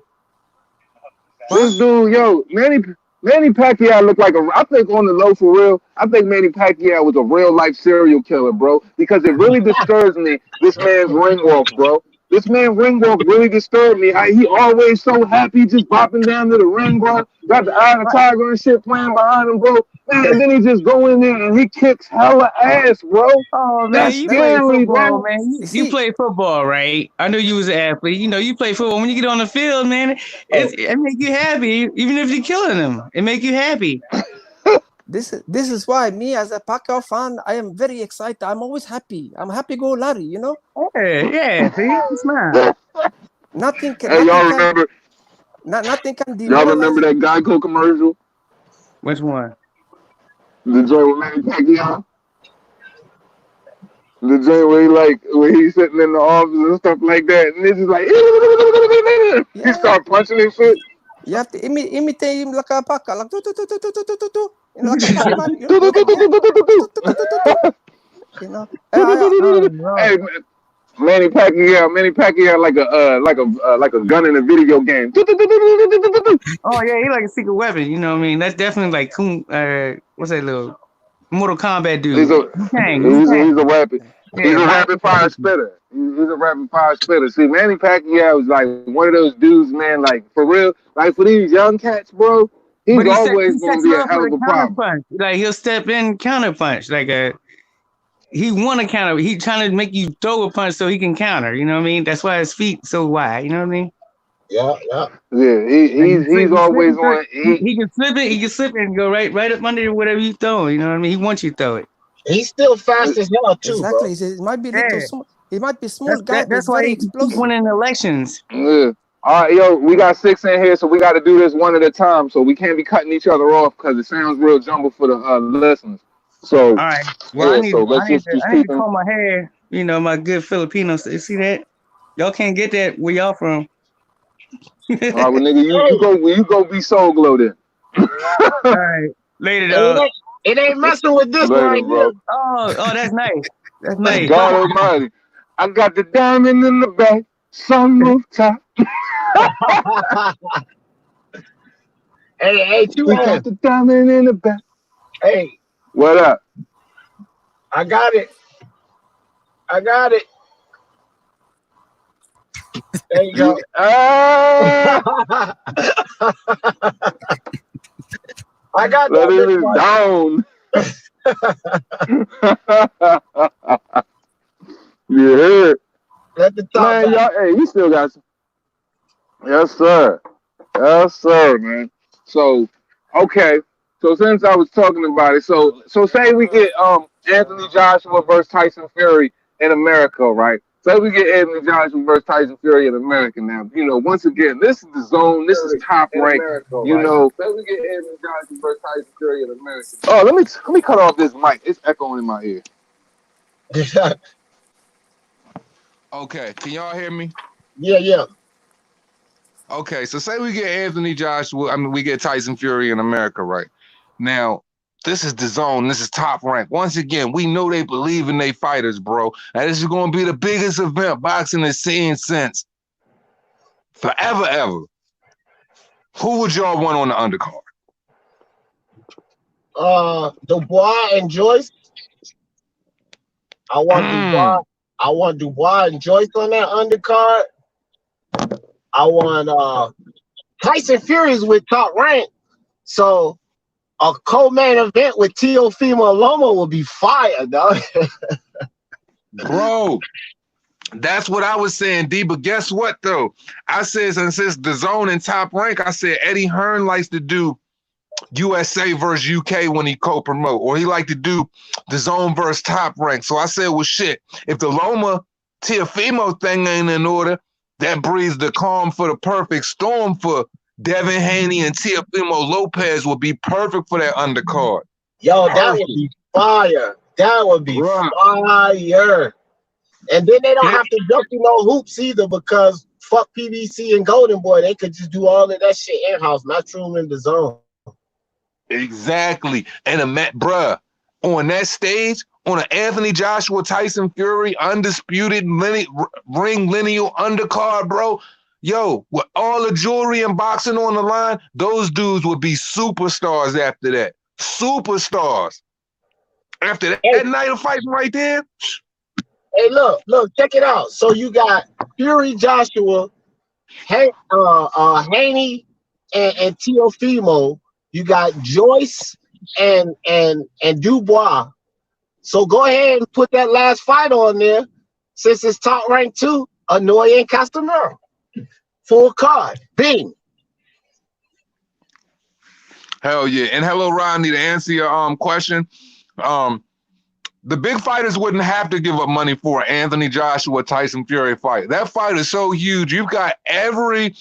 This dude, yo, Manny Pacquiao looked like I think on the low for real, I think Manny Pacquiao was a real life serial killer, bro. Because it really disturbs me, this man's ring walk, bro. This man ring walk really disturbed me. He always so happy just bopping down to the ring, bro. Got the Eye of the Tiger and shit playing behind him, bro. Man, and then he just go in there and he kicks hella ass, bro. Oh man, that's you scary, play football, bro. man. You play football, right? I know you was an athlete. You play football. When you get on the field, man, it make you happy. Even if you're killing them, it make you happy. This is why me as a Pacquiao fan, I am very excited. I'm always happy. I'm happy-go-lucky, Yeah. See, smile. Nothing can. Hey, y'all remember? Nothing can. Y'all remember that Geico commercial? Which one? The joint with Manny Pacquiao. The joint where he's sitting in the office and stuff like that, and it's just like he start punching his shit. You have to imitate him like a Pacquiao, like Hey, Manny Pacquiao like a gun in a video game. Oh yeah, he like a secret weapon. You know what I mean? That's definitely like what's that little Mortal Kombat dude? He's a weapon. He's a rapid fire spitter. He's a rapid fire spitter. See, Manny Pacquiao is like one of those dudes, man. Like for real, like for these young cats, bro. He's always going to be a hell of a problem. Like he'll step in, counter punch. Like he want to counter. He trying to make you throw a punch so he can counter. You know what I mean? That's why his feet so wide. You know what I mean? Yeah. He's always on. He can slip it. He can slip it and go right up under whatever you throw. You know what I mean? He wants you to throw it. He's still fast as hell too. Exactly. Bro. It might be little. He might be small guy. That's why he's winning elections. Yeah. All right, yo, we got 6 in here, so we got to do this one at a time. So we can't be cutting each other off because it sounds real jumbled for the listeners. So, all right. Well, I need to comb my hair. My good Filipinos. You see that? Y'all can't get that where y'all from. All right, well, nigga, you go be Soul Glow then. All right, later, dog. It ain't messing with this one right here. Oh, that's nice. That's nice. God Almighty, I got the diamond in the back, sunroof top. Hey, we got the diamond in the back. Hey, What up? I got it. I got it. There you go. Ah, I got let that big it one. down. You heard? Let the top Man, back. y'all, hey, you still got some. Yes, sir. Yes, sir, man. So, okay. So since I was talking about it, so say we get Anthony Joshua versus Tyson Fury in America, right? Say we get Anthony Joshua versus Tyson Fury in America now. You know, once again, this is the zone. This is top In rank. America, You right? know. Say we get Anthony Joshua versus Tyson Fury in America. Oh, let me cut off this mic. It's echoing in my ear. Okay, can y'all hear me? Yeah. Okay, so say we get Anthony Joshua, we get Tyson Fury in America, right? Now, this is the zone. This is top rank. Once again, we know they believe in their fighters, bro. And this is going to be the biggest event boxing has seen since forever, ever. Who would y'all want on the undercard? Dubois and Joyce. I want Dubois and Joyce on that undercard. I want Tyson Fury's with Top Rank. So a co-main event with Teofimo Loma will be fire, dog. Bro, that's what I was saying, D. But guess what, though? I said, since it's the zone and Top Rank, I said Eddie Hearn likes to do USA versus UK when he co-promote, or he like to do the zone versus Top Rank. So I said, well, shit, if the Loma Teofimo thing ain't in order, that breeds the calm for the perfect storm for Devin Haney and Teofimo Lopez would be perfect for that undercard. Yo, that would be fire. That would be fire. And then they don't have to jump through no hoops either, because fuck PBC and Golden Boy. They could just do all of that shit in-house, matchroom in the zone. Exactly. And bruh, on that stage, on an Anthony Joshua Tyson Fury undisputed ring lineal undercard, bro. Yo, with all the jewelry and boxing on the line, those dudes would be superstars after that. Superstars. After that night of fighting right there. Hey, look, check it out. So you got Fury Joshua, Haney, and Teofimo. You got Joyce and Dubois. So go ahead and put that last fight on there, since it's top rank 2, Anoy and Castamero. Full card. Bing. Hell yeah. And hello, Rodney, to answer your question. The big fighters wouldn't have to give up money for an Anthony Joshua Tyson Fury fight. That fight is so huge. You've got every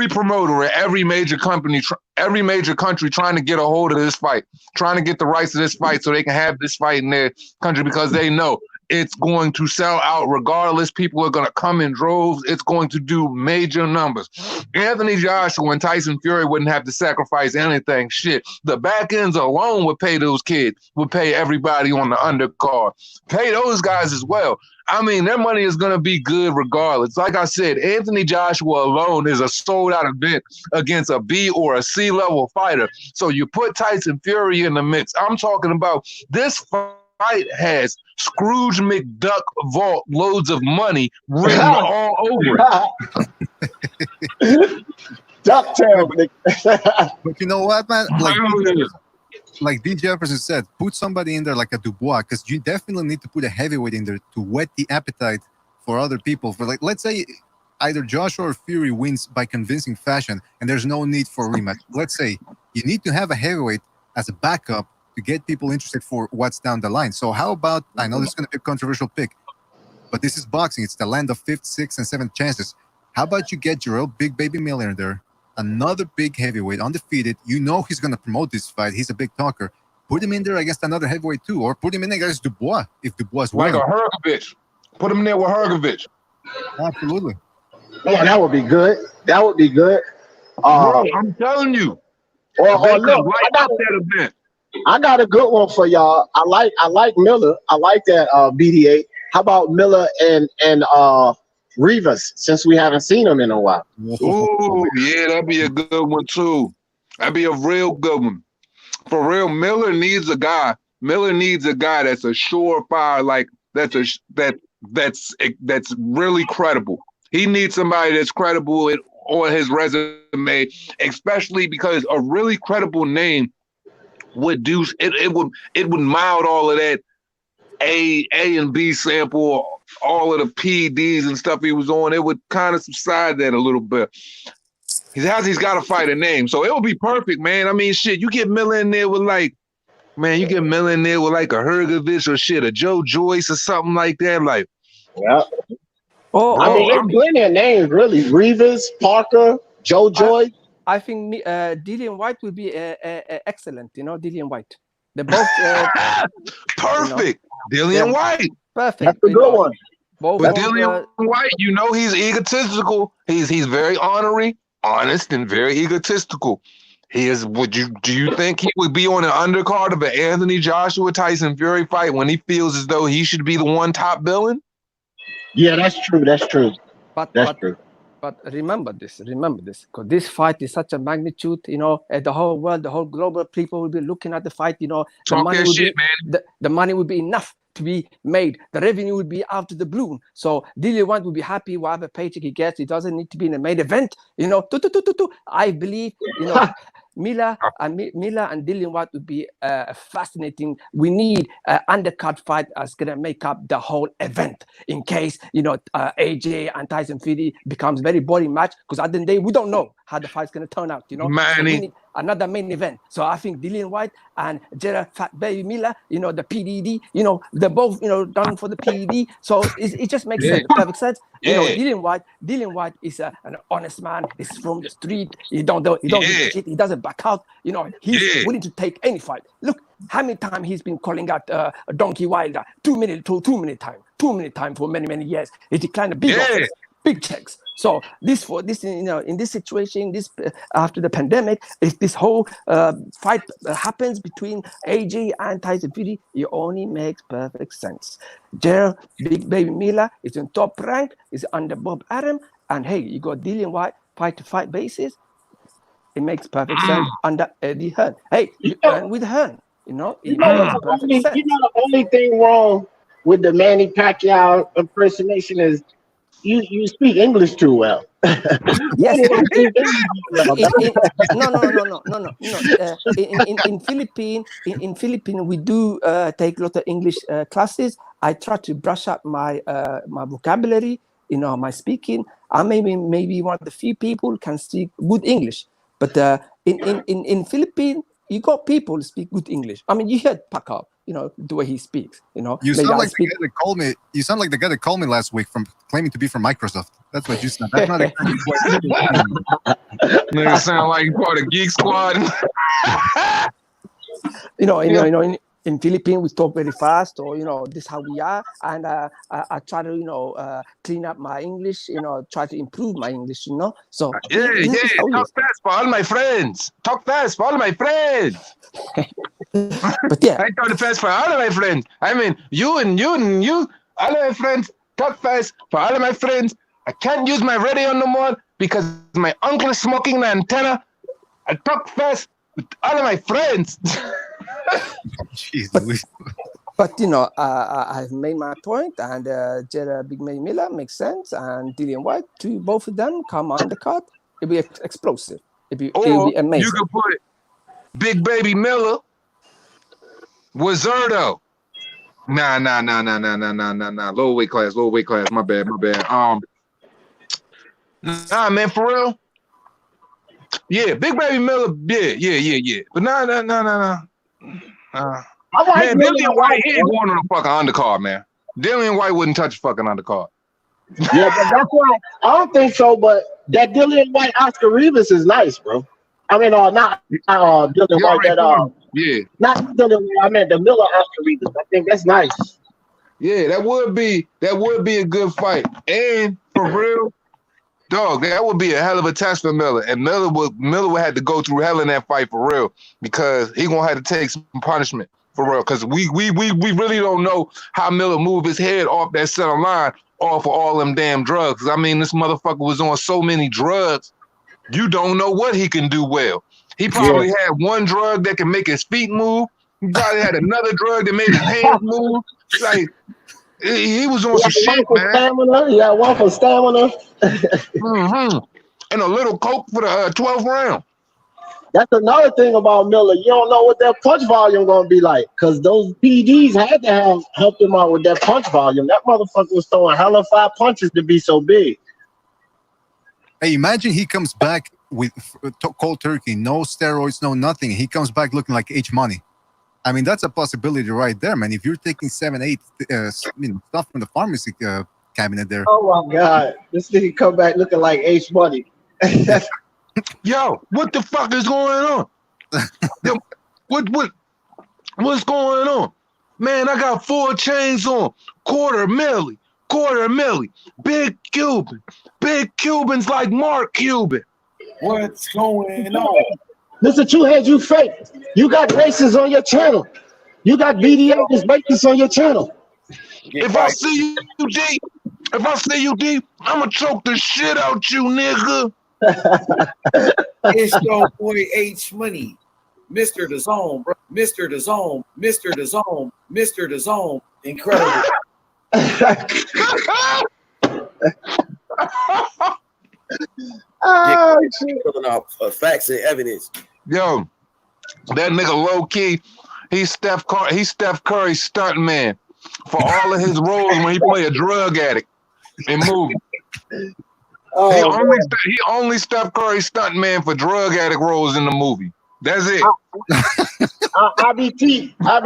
promoter at every major company, every major country trying to get a hold of this fight, trying to get the rights to this fight so they can have this fight in their country, because they know it's going to sell out regardless. People are going to come in droves. It's going to do major numbers. Anthony Joshua and Tyson Fury wouldn't have to sacrifice anything. Shit, the back ends alone would pay those kids, would pay everybody on the undercard, pay those guys as well. I mean, their money is going to be good regardless. Like I said, Anthony Joshua alone is a sold-out event against a B or a C level fighter. So you put Tyson Fury in the mix. I'm talking about this fight has Scrooge McDuck vault loads of money written all over it. DuckTales. But you know what, man? Like D. Jefferson said, put somebody in there like a Dubois, because you definitely need to put a heavyweight in there to whet the appetite for other people. For, like, let's say either Joshua or Fury wins by convincing fashion, and there's no need for a rematch. Let's say you need to have a heavyweight as a backup to get people interested for what's down the line. So how about, I know this is going to be a controversial pick, but this is boxing. It's the land of 5th, 6th, and 7th chances. How about you get Jarrell Big Baby Miller in there, another big heavyweight, undefeated. You know he's going to promote this fight. He's a big talker. Put him in there against another heavyweight too, or put him in there against Dubois if Dubois is like a Hergovich. Put him in there with Hergovich. Absolutely. Yeah, that would be good. That would be good. Bro, I'm telling you. Or look, I got a good one for y'all. I like Miller. I like that BDA. How about Miller and Rivas, since we haven't seen him in a while? Ooh, yeah, that'd be a good one too. That'd be a real good one. For real, Miller needs a guy. Miller needs a guy that's a surefire, like that's really credible. He needs somebody that's credible on his resume, especially because a really credible name would do it. It would mild all of that A and B sample, all of the PDs and stuff he was on. It would kind of subside that a little bit. He's got to fight a name, so it would be perfect, man. I mean, shit, you get Miller in there with like, man, you get Miller in there with like a Hergovich or shit, a Joe Joyce or something like that, like. Yeah. Oh, I mean, it's plenty of names, really. Revis, Parker, Joe Joyce. I think Dillian White will be excellent. You know, Dillian White. They're both perfect. Dillian White. Perfect. That's a good one. Both Dillian White, you know, he's egotistical. He's very honorary, honest, and very egotistical. He is. Do you think he would be on an undercard of an Anthony Joshua Tyson Fury fight when he feels as though he should be the one top billing? Yeah, that's true. That's true. That's true. But remember this, because this fight is such a magnitude, you know, the whole world, the whole global people will be looking at the fight, you know, the money will be enough to be made. The revenue will be out of the blue. So Dillian White will be happy whatever paycheck he gets. He doesn't need to be in a main event, you know. I believe, you know, Miller and Dillian White would be fascinating. We need an undercard fight that's gonna make up the whole event in case, you know, AJ and Tyson Fury becomes very boring match, because at the end of the day we don't know how the fight's gonna turn out, you know. So we need another main event. So I think Dillian White and Gerald Fat Baby Miller, you know, the PDD, you know, they're both, you know, done for the PDD. So it just makes sense, perfect sense. You know, Dillian White is an honest man. He's from the street. He don't do shit. He doesn't back out. You know, he's willing to take any fight. Look how many times he's been calling out Donkey Wilder. 2 minute time for many years. He declined the big offers, big checks. So you know, in this situation, after the pandemic, if this whole fight happens between AJ and Tyson Fury, it only makes perfect sense. Gerald Big Baby Miller is in top rank, is under Bob Arum, and hey, you got Dillian White fight basis. It makes perfect sense under Eddie Hearn. Hey, you earn with Hearn. You know, the only thing wrong with the Manny Pacquiao impersonation is you speak English too well. Yes. No. In Philippines, we do take a lot of English classes. I try to brush up my vocabulary, you know, my speaking. I maybe one of the few people can speak good English. But in Philippines, you got people who speak good English. I mean, you heard Pacquiao, you know, the way he speaks, you know. You sound like the guy that called me. You sound like the guy that called me last week from claiming to be from Microsoft. That's what you sound. That's not exactly what Nigga sound like part of Geek Squad. In Philippines, we talk very fast, or, you know, this is how we are. And I try to, you know, clean up my English, you know, try to improve my English, you know. So talk fast for all my friends. Talk fast for all my friends. But yeah, I talk fast for all of my friends. I mean, you, all of my friends. Talk fast for all of my friends. I can't use my radio no more because my uncle is smoking the antenna. I talk fast with all of my friends. But you know, I've made my point, and Gerald Big May Miller makes sense, and Dillian White, both of them come on the card. It'll be explosive. It'll be amazing. You can put Big Baby Miller with Zerto. Nah. Low weight class. My bad. Nah, man, for real. Yeah, Big Baby Miller. Yeah. But nah. Man, Dillian White, he ain't going on the fucking undercard, man. Dillian White wouldn't touch a fucking undercard. Yeah, but that's why I don't think so. But that Dillian White Oscar Rivas is nice, bro. I mean, not Dillian White. Not Dillian White. I meant the Miller Oscar Rivas. I think that's nice. Yeah, that would be a good fight. And for real, dog, that would be a hell of a test for Miller. And Miller would have to go through hell in that fight for real, because he gonna have to take some punishment for real. Because we really don't know how Miller moved his head off that center line off of all them damn drugs. I mean, this motherfucker was on so many drugs, you don't know what he can do well. He probably had one drug that can make his feet move. He probably had another drug that made his hands move. Like he was on some shit, man. Stamina. He had one for stamina. And a little coke for the 12th round. That's another thing about Miller. You don't know what that punch volume gonna be like, because those PDs had to have helped him out with that punch volume. That motherfucker was throwing hella 5 punches to be so big. Hey, imagine he comes back with cold turkey, no steroids, no nothing. He comes back looking like H Money. I mean, that's a possibility right there, man. If you're taking 7, 8 stuff from the pharmacy cabinet there. Oh my God, this nigga come back looking like H Money. Yo, what the fuck is going on? Yo, what's going on? Man, I got 4 chains on, quarter milli, big Cubans like Mark Cuban. What's going on? Listen, Two Heads, you fake. You got races on your channel. You got BDAs races on your channel. If I see you, D, I'ma choke the shit out you, nigga. It's your boy H Money, Mr. The Zone, bro. Mr. The Zone. Incredible. Pulling out facts and evidence. Yo, that nigga low key, he's Steph Curry stunt man for all of his roles when he play a drug addict in movies. He only Steph Curry stunt man for drug addict roles in the movie. That's it. IBT. I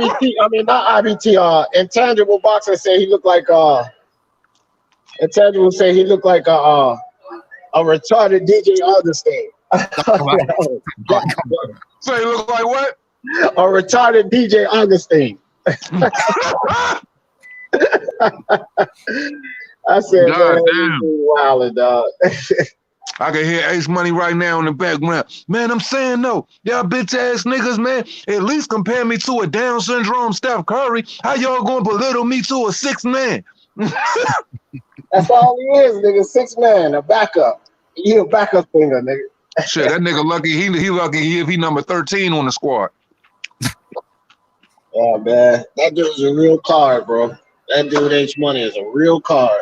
mean, not IBT. Intangible Boxer say he looked like Intangible say he looked like a retarded DJ Augustine. So he look like what? A retarded DJ Augustine. I said, God man, wild, dog. I can hear H Money right now in the background. Man, I'm saying though, y'all bitch ass niggas, man, at least compare me to a Down syndrome Steph Curry. How y'all gonna belittle me to a 6 man? That's all he is, nigga. 6 man, a backup. He a backup singer, nigga. Shit, that nigga lucky. He lucky if he number 13 on the squad. Oh man, that dude's a real card, bro. That dude H Money is a real card.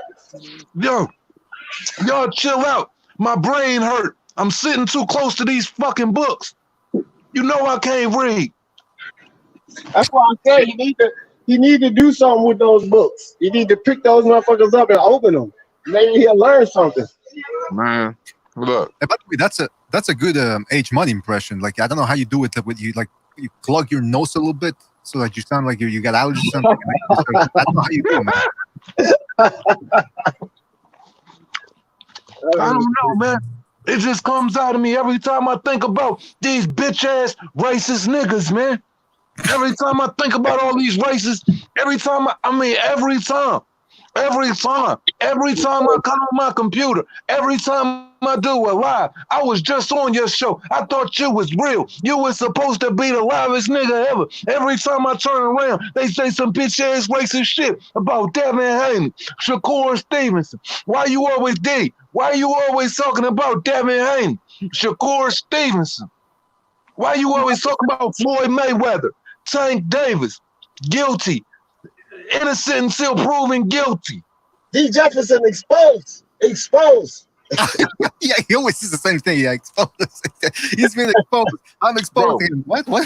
Yo, y'all chill out. My brain hurt. I'm sitting too close to these fucking books. You know I can't read. That's why I say you need to do something with those books. You need to pick those motherfuckers up and open them. Maybe he'll learn something. Man, look. By the way, that's a good H Money impression. Like, I don't know how you do it with you plug your nose a little bit so that you sound like you got allergies or something. I don't know how you do it, man. I don't know, man. It just comes out of me every time I think about these bitch ass racist niggas, man. Every time I think about all these races, every time I come on my computer, every time I do a live, I was just on your show. I thought you was real. You was supposed to be the livest nigga ever. Every time I turn around, they say some bitch ass racist shit about Devin Haney, Shakur Stevenson. Why you always D? Why you always talking about Devin Haney, Shakur Stevenson? Why you always talking about Floyd Mayweather, Tank Davis, guilty, innocent until proven guilty? D. Jefferson exposed. Yeah, he always says the same thing. Yeah, exposed. He's been exposed. I'm exposing him. What are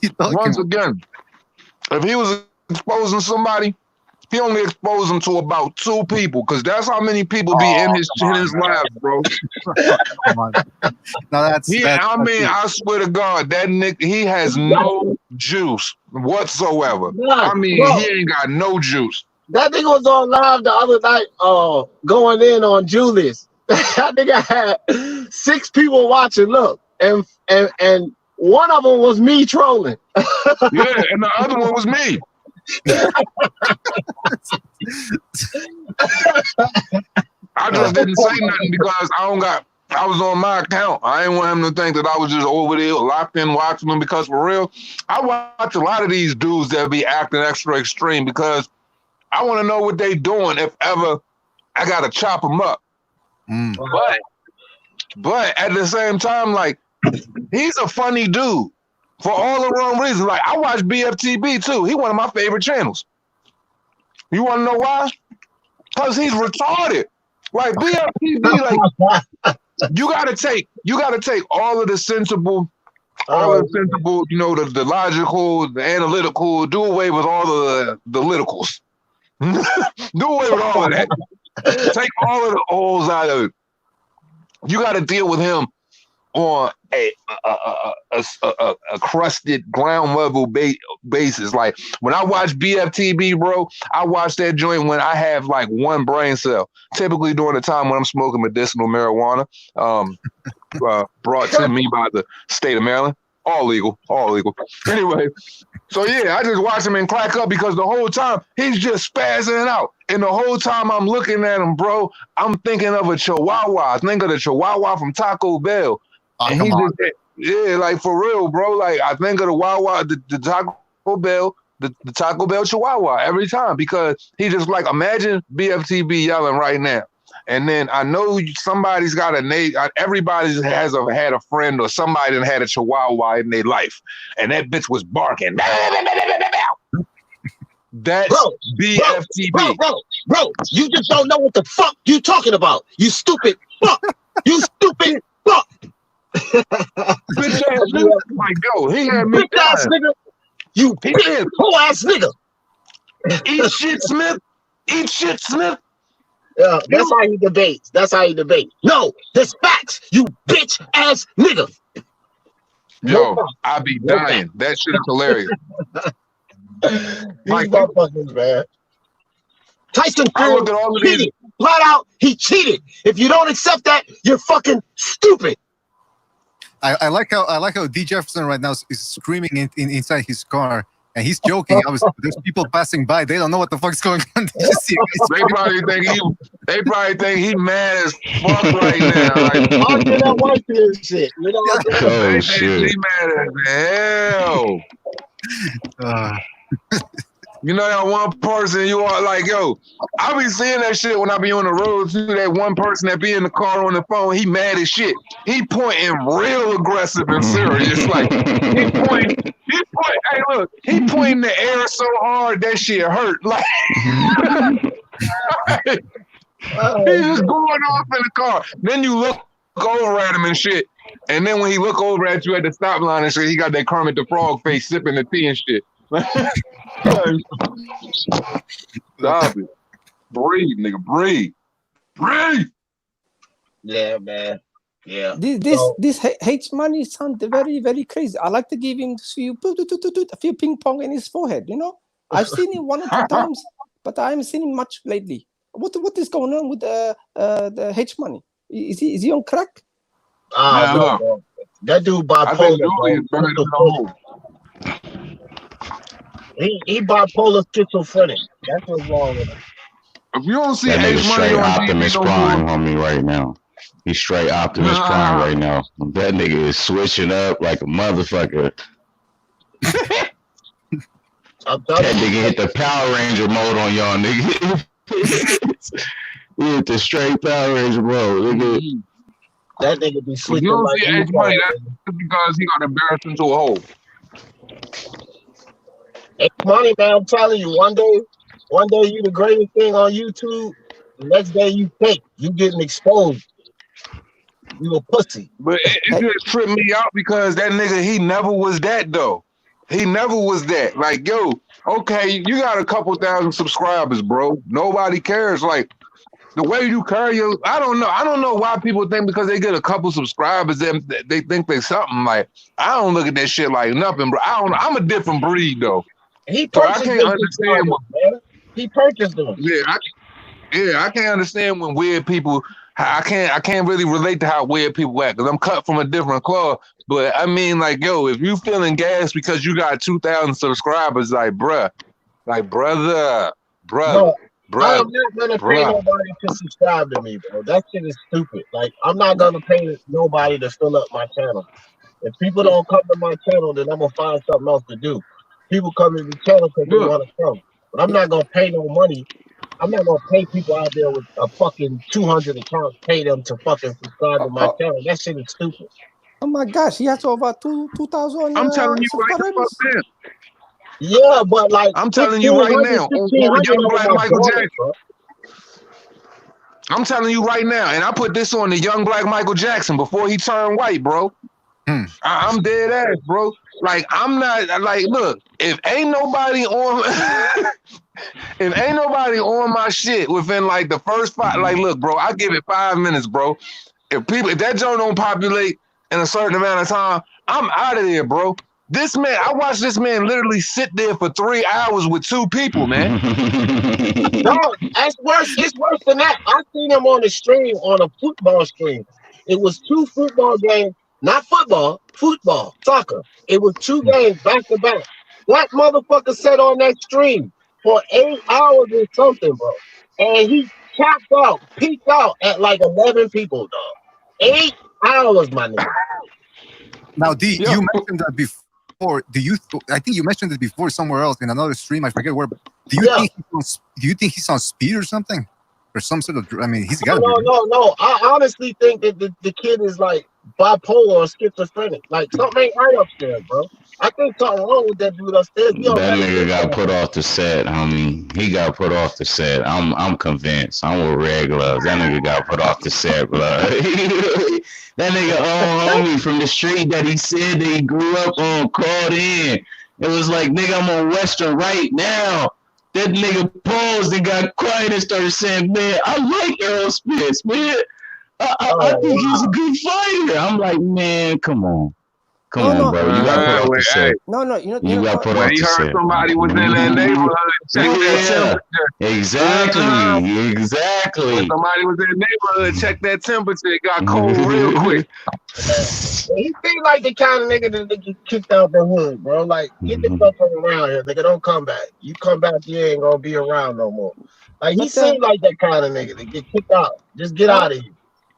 you talking Once about? again, if he was exposing somebody, he only exposed them to about 2 people, because that's how many people be in his lives, bro. Come on. No, I swear to God, that nigga, he has no juice whatsoever. Nah, he ain't got no juice. That nigga was on live the other night, going in on Julius. That nigga had 6 people watching. Look, and one of them was me trolling. Yeah, and the other one was me. I just didn't say nothing because I was on my account. I didn't want him to think that I was just over there locked in watching them, because for real, I watch a lot of these dudes that be acting extra extreme because I want to know what they doing if ever I got to chop them up. But at the same time, like, He's a funny dude for all the wrong reasons. Like, I watch BFTB too. He one of my favorite channels. You want to know why? Because he's retarded. Like BFTB, like you gotta take all of the sensible, you know, the logical, the analytical, do away with all the politicals. Do away with all of that. Take all of the O's out of it. You got to deal with him on a crusted ground level basis. Like when I watch BFTB, bro, I watch that joint when I have like one brain cell. Typically during the time when I'm smoking medicinal marijuana, brought to me by the state of Maryland. All legal. Anyway, so yeah, I just watch him and crack up because the whole time he's just spazzing out. And the whole time I'm looking at him, bro, I'm thinking of a Chihuahua. I think of the Chihuahua from Taco Bell. Oh, and yeah, like for real, bro. Like I think of the Wawa, the Taco Bell, the Taco Bell Chihuahua every time because he just like imagine BFTB yelling right now. And then I know somebody's got a name. Everybody has had a friend or somebody that had a Chihuahua in their life, and that bitch was barking. That's BFTB. Bro, you just don't know what the fuck you talking about. You stupid fuck. You stupid fuck. Bitch ass nigga. Like, yo, he had me bitch ass nigga. You bitch ass nigga. Eat shit, Smith. Eat shit, Smith. Yeah, that's how he debates. No, that's facts. You bitch ass nigga. Yo, I be dying. That shit is hilarious. These motherfuckers, man. Tyson Fury look at all of cheated. these. Flat out, he cheated. If you don't accept that, you're fucking stupid. I like how D Jefferson right now is screaming inside his car. And he's joking. There's people passing by. They don't know what the fuck's going on. They probably think he mad as fuck right now. Like, that white beard shit. You know what I'm saying? They think he mad as hell. You know that one person you are like, yo, I be seeing that shit when I be on the road too. That one person that be in the car on the phone, he mad as shit. He pointing real aggressive and serious. Like he point, hey look, he pointing the air so hard that shit hurt. Like he's just going off in the car. Then you look over at him and shit. And then when he look over at you at the stop line and shit, he got that Kermit the Frog face sipping the tea and shit. Stop it. Breathe, nigga. Breathe. Yeah, man. Yeah. This hates money sounds very, very crazy. I like to give him a few ping pong in his forehead, you know? I've seen him 1 or 2 times, but I haven't seen him much lately. What is going on with the H money? Is he on crack? No. That dude bipolar. He bipolar schizophrenic. That's what's wrong with him. If you don't see that nigga H money straight on Optimus TV, Prime on me right now. He's straight Optimus Prime right now. That nigga is switching up like a motherfucker. That nigga hit the Power Ranger mode on y'all, nigga. We hit the straight Power Ranger mode, nigga. That nigga be switching. You don't see H money, that's because he got embarrassed into a hole. Hey, money, man, I'm telling you, one day you the greatest thing on YouTube. The next day you fake. You getting exposed. You a pussy. But it just tripped me out because that nigga, he never was that though. He never was that. Like, yo, okay, you got a couple thousand subscribers, bro. Nobody cares. Like the way you carry your, I don't know why people think because they get a couple subscribers they think they something. Like I don't look at that shit like nothing, bro. I'm a different breed though. He purchased so I can't understand he purchased them. I can't understand when weird people. I can't really relate to how weird people act because I'm cut from a different cloth. But I mean, like, yo, if you feeling gas because you got 2,000 subscribers, like, brother. I am not gonna pay nobody to subscribe to me, bro. That shit is stupid. Like, I'm not gonna pay nobody to fill up my channel. If people don't come to my channel, then I'm gonna find something else to do. People come to the channel because they want to come, but I'm not gonna pay no money. I'm not gonna pay people out there with a fucking 200 accounts, pay them to fucking subscribe to my channel. That shit is stupid. Oh my gosh, he has over 2,000. I'm telling you right the fuck now. Yeah, but like I'm telling you right now, on Young Black Michael Jackson. Bro. I'm telling you right now, and I put this on the Young Black Michael Jackson before he turned white, bro. I'm dead ass, bro. Like, I'm not like, look, if ain't nobody on if ain't nobody on my shit within like the first 5, like, look, bro, I give it 5 minutes, bro. If that joint don't populate in a certain amount of time, I'm out of there, bro. This man, I watched this man literally sit there for 3 hours with 2 people, man. No, that's worse. It's worse than that. I seen him on the stream, on a football stream. It was 2 football games, not football, soccer. It was 2 games back to back. That motherfucker sat on that stream for 8 hours or something, bro. And he peaked out at like 11 people, dog. 8 hours, my nigga. Now, D, you mentioned that before. I think you mentioned it before somewhere else in another stream. I forget where. Do you think he's on speed or something, or some sort of? I mean, he's got. No. I honestly think that the kid is like bipolar or schizophrenic. Like something ain't right upstairs, bro. I think something wrong with that dude upstairs. That nigga got put off the set, homie. He got put off the set. I'm convinced. I'm with red gloves. That nigga got put off the set, bro. That nigga, homie, from the street that he said that he grew up on, called in. It was like, nigga, I'm on Western right now. That nigga paused and got quiet and started saying, man, I like Earl Spence, man. I think he's a good fighter. I'm like, man, come on. Come on, bro. You got put off the set. No, you got put off the set. Somebody was in that neighborhood. Check that temperature. Exactly. When somebody was in the neighborhood, check that temperature. It got cold real quick. He seemed like the kind of nigga that get kicked out the hood, bro. Like, get the fuck around here, nigga. Don't come back. You come back, you ain't gonna be around no more. Like, he seemed like that kind of nigga that get kicked out. Just get out of here.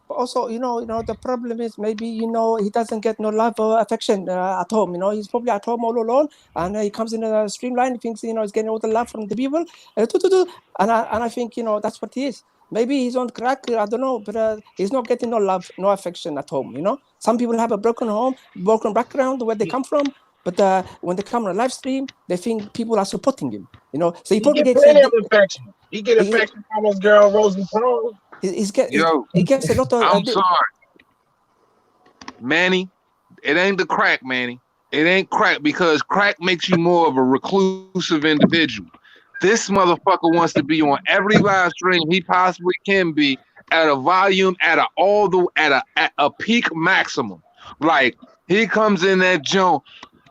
Also, the problem is maybe, he doesn't get no love or affection at home. He's probably at home all alone, and he comes in a streamline. He thinks, he's getting all the love from the people. And I think, that's what he is. Maybe he's on crack, I don't know, but he's not getting no love, no affection at home. Some people have a broken home, broken background where they come from. But when they come on a live stream, they think people are supporting him. So he probably gets affection. He get affection from his girl Rosie Pearl. He gets a lot of. I'm sorry, Manny. It ain't the crack, Manny. It ain't crack, because crack makes you more of a reclusive individual. This motherfucker wants to be on every live stream he possibly can be, at a volume, at a peak maximum. Like, he comes in that joint.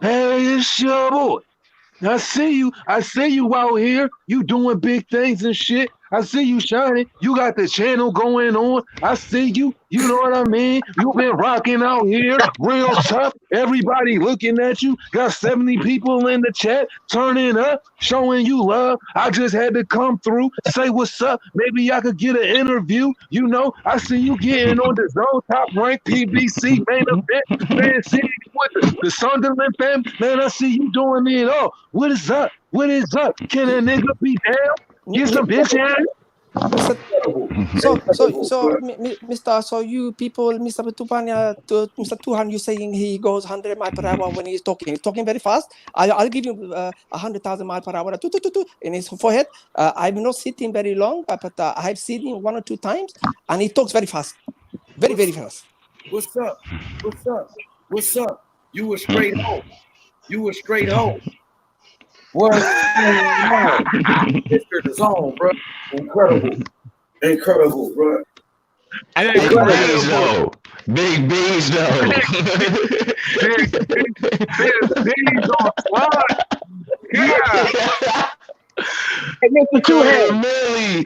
Hey, it's your boy. I see you out here. You doing big things and shit. I see you shining. You got the channel going on. I see you. You know what I mean? You've been rocking out here real tough. Everybody looking at you. Got 70 people in the chat turning up, showing you love. I just had to come through, say what's up. Maybe I could get an interview. I see you getting on the Zone Top Rank PBC main event. Man, see with the Sunderland fam. Man, I see you doing it all. What is up? What is up? Can a nigga be down? Get some bitch ass. So, Mr. So you people, Mr. Tupania, Mr. Tuhan, you saying he goes 100 miles per hour when he's talking? He's talking very fast. I'll give you 100,000 miles per hour in his forehead. I've not seen him very long, but I've seen him 1 or 2 times, and he talks very fast, very, very fast. What's up? You a straight hoe. What? Mr. The Zone, bro. Incredible, bro. Big B's though. Big's on squad. Yeah. Hey, Mr. Two-Head. Millie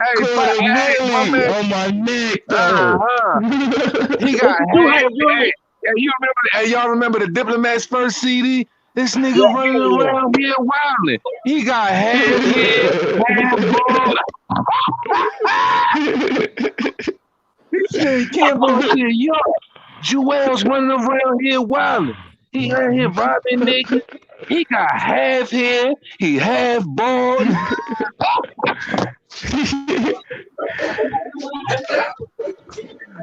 on my neck though. He got y'all remember the Diplomat's first CD? This nigga running around here wilding. He got half head, half ball. He said he can't bullshit. Yo, Joel's running around here wilding. He out here robbing niggas. He got half head. He half bald.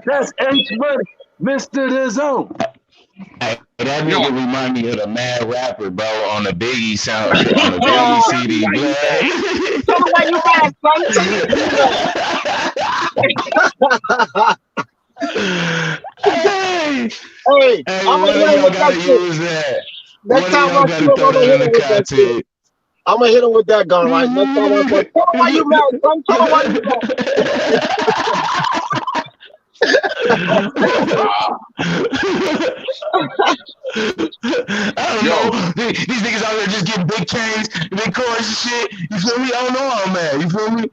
That's H Money, Mr. The Zone. That nigga remind me of the mad rapper, bro, on the Biggie soundtrack, on the Biggie CD. Tell me why you mad, son. Hey, I'm gonna hit him with that shit. Next time I see him, I'm gonna hit him with that shit. I'm gonna hit him with that gun, right? Next time I say, tell him why you mad, son. Tell him why you mad. I don't know. These niggas out there just getting big chains, big cars and shit. You feel me? I don't know how I'm mad. You feel me?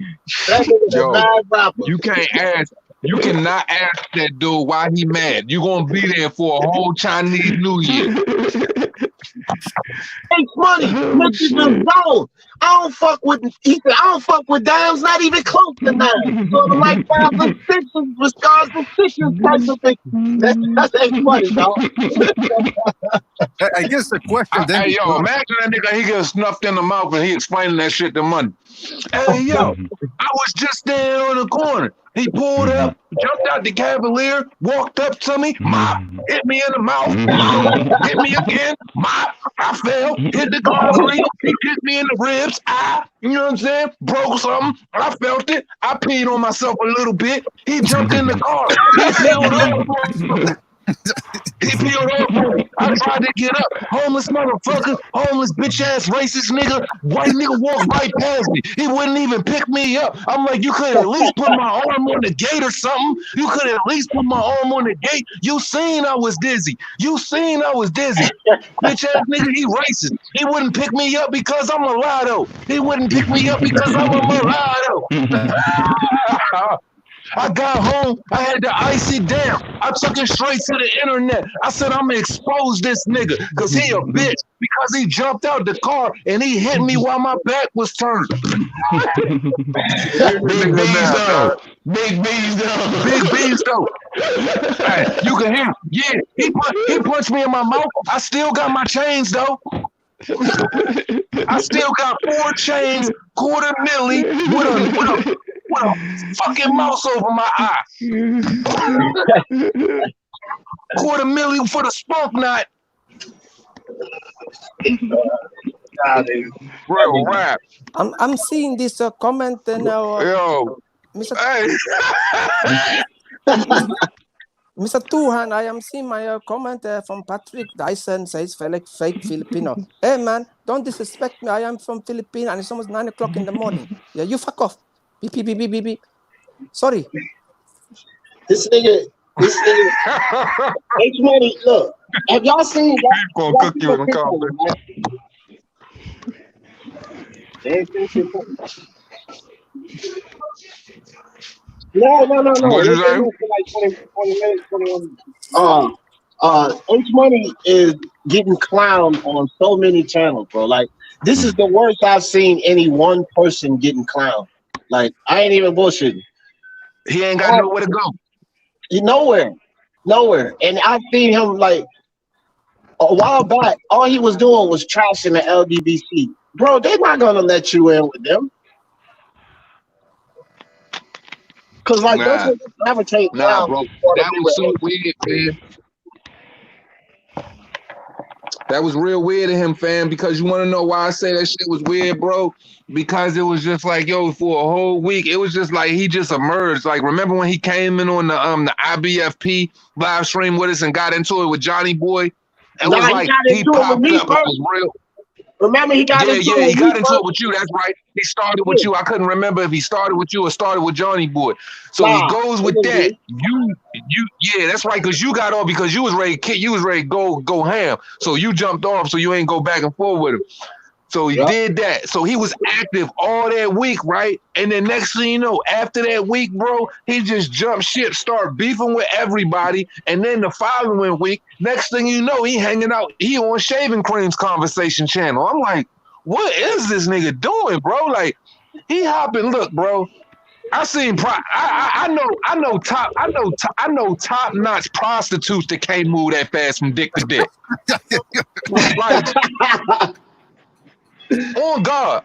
That nigga's a mad rapper. You can't ask. You cannot ask that dude why he mad. You gonna be there for a whole Chinese New Year. Hey, money, Mr. Zone. I don't fuck with. He said I don't fuck with dimes, not even close to nine. Sort of like 5 and 6s, with stars and 6s type of thing. That's ain't funny, dog. I guess the question then. Hey, yo, imagine that nigga. He gets snuffed in the mouth and he explaining that shit to Money. Hey, yo, I was just there on the corner. He pulled up, jumped out the Cavalier, walked up to me, mop, hit me in the mouth, hit me again, mop, I fell, hit the concrete, he hit me in the ribs, you know what I'm saying? Broke something, I felt it, I peed on myself a little bit, he jumped in the car, he peeled up. He peeled off on me. I tried to get up. Homeless motherfucker, homeless bitch ass racist nigga, white nigga walked right past me. He wouldn't even pick me up. I'm like, you could at least put my arm on the gate or something. You could at least put my arm on the gate. You seen I was dizzy. Bitch ass nigga, he racist. He wouldn't pick me up because I'm a mulatto. He wouldn't pick me up because I'm a mulatto. I got home, I had to ice it down. I took it straight to the internet. I said, I'm gonna expose this nigga because he a bitch because he jumped out the car and he hit me while my back was turned. Big B's though. Hey, you can hear him. Yeah, he punched me in my mouth. I still got my chains though. I still got 4 chains, $250,000 with a fucking mouse over my eye. $250,000 for the spunk knot. Real rap. I'm seeing this comment now. Yo, Mr. Hey. Mr. Tuhan, I am seeing my comment from Patrick Dyson says fake Filipino. Hey man, don't disrespect me. I am from Philippines and it's almost 9 o'clock in the morning. Yeah, you fuck off. Beep, beep, beep, beep, beep, beep. Sorry. This nigga, H Money, look, have y'all seen that? Gonna cook you in the car. No. What'd you say? Like 20 minutes, 21. H Money is getting clowned on so many channels, bro. Like, this is the worst I've seen any one person getting clowned. Like, I ain't even bullshitting. He ain't got nowhere to go. Nowhere. And I've seen him, like, a while back, all he was doing was trashing the LDBC. Bro, they're not going to let you in with them. Because, like, those never take down. Bro. That was so weird, man. That was real weird to him, fam, because you want to know why I say that shit was weird, bro? Because it was just like, yo, for a whole week, it was just like he just emerged. Like, remember when he came in on the IBFP live stream with us and got into it with Johnny Boy? It was like he popped up. It was real. Remember he got into it. Yeah, he got into it with you. That's right. He started with you. I couldn't remember if he started with you or started with Johnny Boy. So he goes with that. Yeah, that's right. Because you got off because you was ready to kick. You was ready to go ham. So you jumped off so you ain't go back and forth with him. So he did that. So he was active all that week, right? And then next thing you know, after that week, bro, he just jumped ship, started beefing with everybody. And then the following week, next thing you know, he hanging out. He on Shaving Cream's conversation channel. I'm like, what is this nigga doing, bro? Like, he hopping. Look, bro. I seen. I know top notch prostitutes that can't move that fast from dick to dick. Like, on God.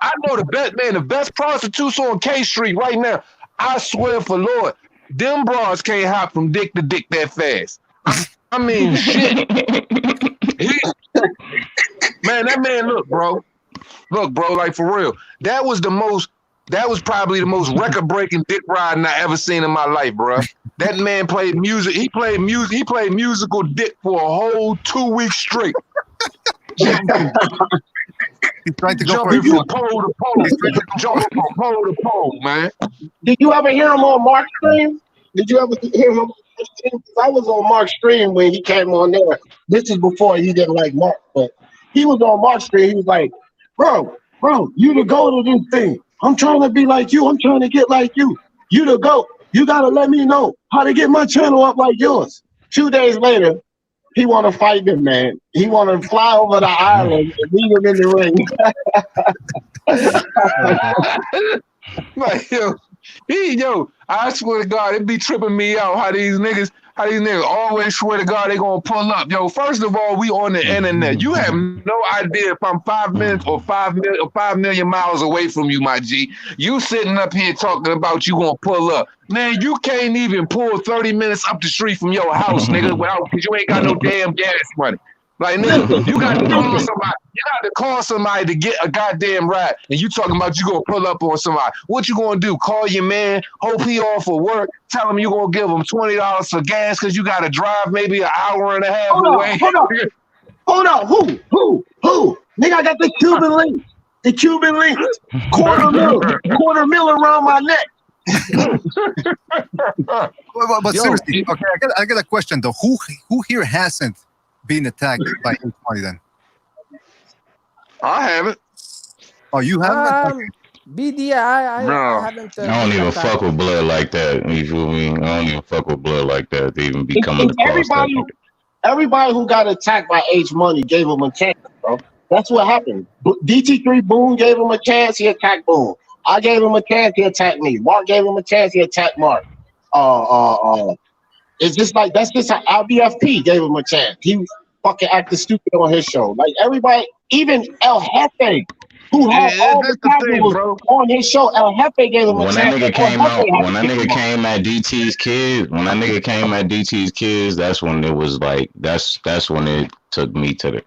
I know the best prostitutes on K Street right now. I swear for Lord, them bras can't hop from dick to dick that fast. I mean, shit. Man, that man, look, bro, like for real. That was probably the most record-breaking dick riding I ever seen in my life, bro. That man played music. He played musical dick for a whole 2 weeks straight. He's trying to go jumping from pole to pole. Jumping from pole to pole, man. Did you ever hear him on Mark's stream? Did you ever hear him on Mark's stream? I was on Mark's stream when he came on there. This is before he didn't like Mark, but he was on Mark's stream. He was like, bro, you the go to this thing. I'm trying to be like you. I'm trying to get like you. You the GOAT. You got to let me know how to get my channel up like yours. 2 days later, he want to fight him, man. He want to fly over the island and meet him in the ring. Like, yo, I swear to God, it be tripping me out how these niggas always swear to God they gonna pull up. Yo, first of all, we on the internet. You have no idea if I'm 5 minutes or 5 million miles away from you, my G. You sitting up here talking about you gonna pull up. Man, you can't even pull 30 minutes up the street from your house, nigga, because you ain't got no damn gas money. Like, nigga, you got to call somebody. You got to call somebody to get a goddamn ride, and you talking about you gonna pull up on somebody. What you gonna do? Call your man, hope he off for work, tell him you gonna give him $20 for gas because you got to drive maybe an hour and a half away. Hold on. Who? Nigga, I got the Cuban link. The Cuban link. Quarter mil around my neck. But seriously, okay, I got a question though. Who here hasn't been attacked by H-Money then? I haven't. Oh, you haven't? BD, I haven't. I don't even fuck with blood like that. You feel me? I don't even fuck with blood like that. They even be coming across that. Everybody who got attacked by H-Money gave him a chance, bro. That's what happened. DT3 Boone gave him a chance. He attacked Boone. I gave him a chance. He attacked me. Mark gave him a chance. He attacked Mark. It's just like that's just how LBFP gave him a chance. He fucking acted stupid on his show. Like everybody, even El Jefe, who had all the problems on his show, El Jefe gave him a chance. When that nigga came at DT's kids, that's when it was like that's when it took me to this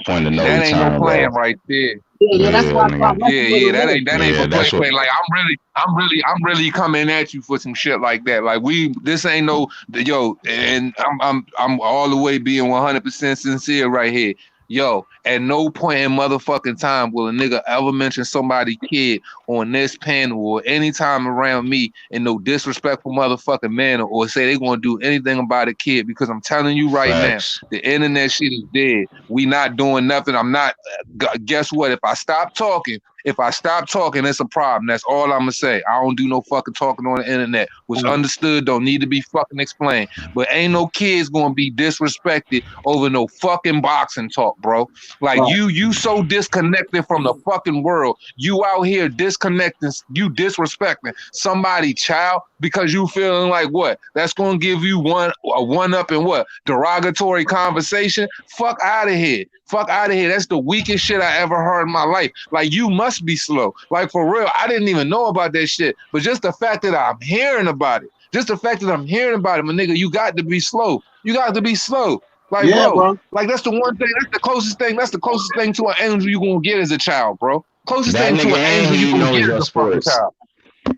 point of no return. That ain't no playing right there. That's why that ain't no play. Like I'm really coming at you for some shit like that. Like this ain't no and I'm all the way being 100% sincere right here. Yo, at no point in motherfucking time will a nigga ever mention somebody's kid on this panel or anytime around me in no disrespectful motherfucking manner or say they gonna do anything about a kid, because I'm telling you right now, the internet shit is dead. We not doing nothing. I'm not. Guess what? If I stop talking, it's a problem. That's all I'm gonna say. I don't do no fucking talking on the internet. What's understood don't need to be fucking explained. But ain't no kids gonna be disrespected over no fucking boxing talk, bro. Like you so disconnected from the fucking world. You out here disconnecting, you disrespecting somebody child because you feeling like what? That's gonna give you one up in what? Derogatory conversation? Fuck out of here. That's the weakest shit I ever heard in my life. Like, you must be slow. Like, for real, I didn't even know about that shit. But just the fact that I'm hearing about it, my nigga, you got to be slow. Like, bro, like that's the one thing, that's the closest thing to an angel you gonna get as a child, bro. Closest thing to an angel you gonna get as a fucking child.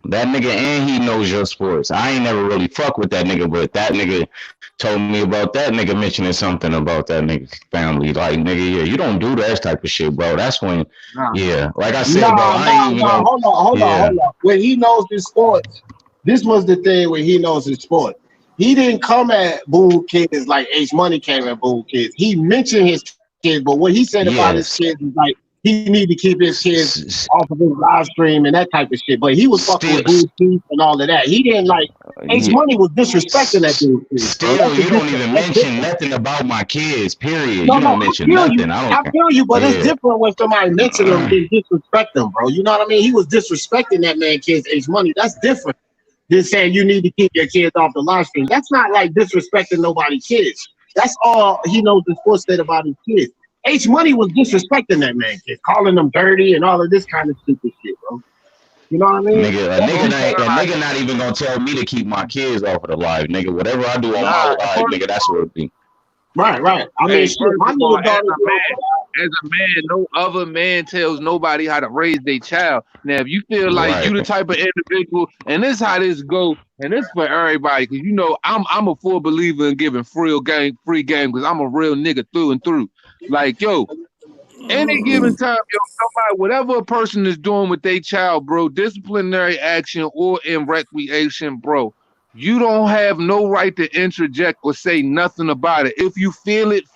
That nigga, and he knows your sports. I ain't never really fuck with that nigga, but that nigga told me about that nigga mentioning something about that nigga's family. Like, nigga, yeah, you don't do that type of shit, bro. That's when, like I said, hold on. When he knows his sports, this was the thing when he knows his sport. He didn't come at Boone Kids like H-Money came at Boone Kids. He mentioned his kids, but what he said about his kids is like, he need to keep his kids off of his live stream and that type of shit. But he was fucking with Boo's teeth and all of that. He didn't like H-Money was disrespecting that dude. Still, you don't even mention nothing about my kids, period. You don't mention nothing. I feel you, but it's different when somebody mentions them and disrespect them, bro. You know what I mean? He was disrespecting that man kids, H-Money. That's different than saying you need to keep your kids off the live stream. That's not like disrespecting nobody's kids. That's all he knows the sports said about his kids. H-Money was disrespecting that man kid, calling them dirty and all of this kind of stupid shit, bro. You know what I mean? Nigga not even gonna tell me to keep my kids off of the live, nigga. Whatever I do on my live, nigga, that's what it be. Right. I mean, shit, my little daughter. As a man, no other man tells nobody how to raise their child. Now, if you feel like you the type of individual, and this how this go, and this for everybody, because you know I'm a full believer in giving free game, because I'm a real nigga through and through. Like, yo, any given time, yo, somebody, whatever a person is doing with their child, bro, disciplinary action or in recreation, bro, you don't have no right to interject or say nothing about it. If you feel it,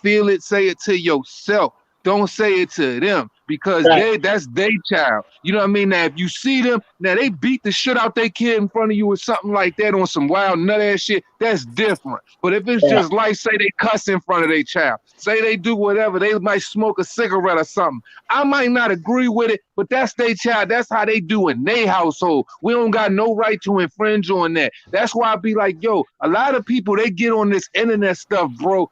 say it to yourself. Don't say it to them, because that's their child. You know what I mean? Now, if you see them, now they beat the shit out their kid in front of you or something like that on some wild nut ass shit, that's different. But if it's just like, say they cuss in front of their child, say they do whatever, they might smoke a cigarette or something. I might not agree with it, but that's their child. That's how they do in their household. We don't got no right to infringe on that. That's why I be like, yo, a lot of people, they get on this internet stuff, bro,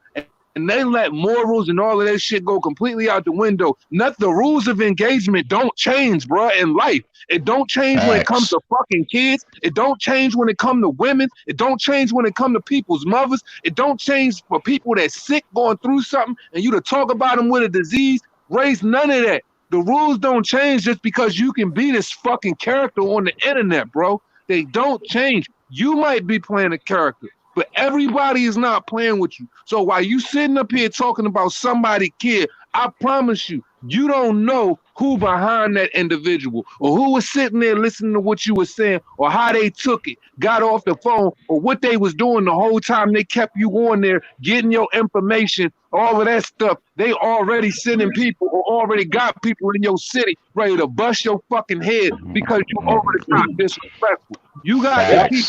and they let morals and all of that shit go completely out the window. The rules of engagement don't change, bro, in life. It don't change when it comes to fucking kids. It don't change when it comes to women. It don't change when it comes to people's mothers. It don't change for people that's sick going through something and you to talk about them with a disease, race, none of that. The rules don't change just because you can be this fucking character on the internet, bro. They don't change. You might be playing a character, but everybody is not playing with you. So while you sitting up here talking about somebody's kid, I promise you, you don't know who behind that individual or who was sitting there listening to what you were saying or how they took it, got off the phone, or what they was doing the whole time they kept you on there, getting your information, all of that stuff. They already sending people or already got people in your city ready to bust your fucking head because you over the top disrespectful. You got to keep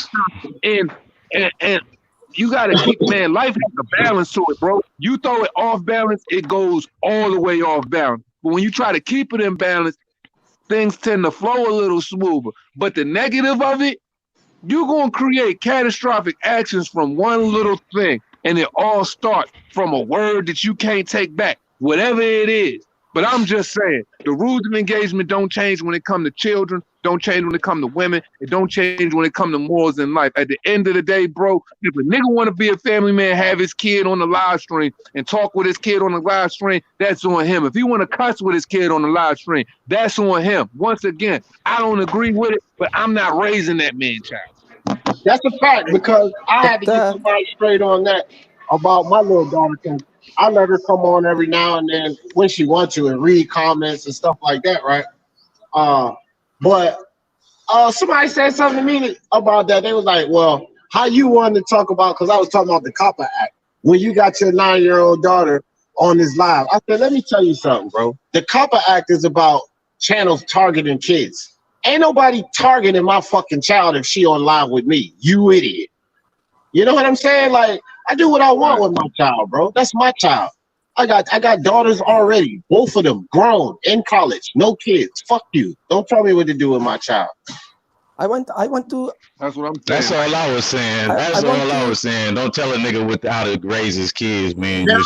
and you got to keep, man, life has a balance to it, bro. You throw it off balance, it goes all the way off balance. But when you try to keep it in balance, things tend to flow a little smoother. But the negative of it, you're going to create catastrophic actions from one little thing. And it all starts from a word that you can't take back, whatever it is. But I'm just saying, the rules of engagement don't change when it comes to children, don't change when it comes to women, it don't change when it comes to morals in life. At the end of the day, bro, if a nigga want to be a family man, have his kid on the live stream and talk with his kid on the live stream, that's on him. If he want to cuss with his kid on the live stream, that's on him. Once again, I don't agree with it, but I'm not raising that man child. That's a fact, because I had to get somebody straight on that about my little daughter, because I let her come on every now and then when she wants to and read comments and stuff like that, right? But somebody said something to me about that. They was like, well, how you wanted to talk about, because I was talking about the Copper Act, when you got your 9-year-old daughter on this live. I said, let me tell you something, bro. The Copper Act is about channels targeting kids. Ain't nobody targeting my fucking child if she on live with me, you idiot. You know what I'm saying? Like, I do what I want with my child, bro. That's my child. I got daughters already, both of them grown, in college, no kids. Fuck you. Don't tell me what to do with my child. I want to. That's what I'm saying. That's all I was saying. That's all I was saying. Don't tell a nigga how to raise his kids, man. No,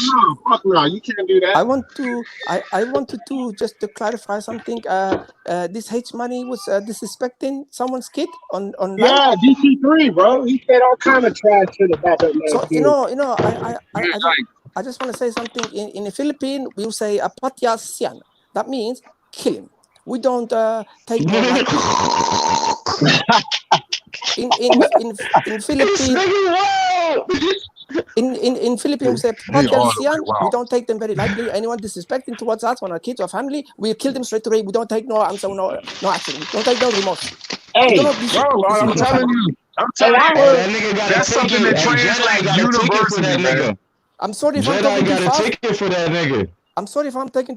fuck no, you can't do that. I wanted to just to clarify something. This H Money was disrespecting someone's kid on. Yeah, DC3, bro. He said all kind of trash shit about that man. So I just want to say something. In the Philippines, we will say "apatya sian." That means kill him. We don't take no in Philippines. In Philippines, we say "apatya sian." We don't take them very lightly. Anyone disrespecting towards us, on our kids or family, we kill them straight away. We don't take no answer, no action. We don't take no remorse. Hey, I'm telling you. That's something that translates universally, nigga. I'm sorry if I'm talking too fast. Ticket for that nigga. I'm sorry if I'm talking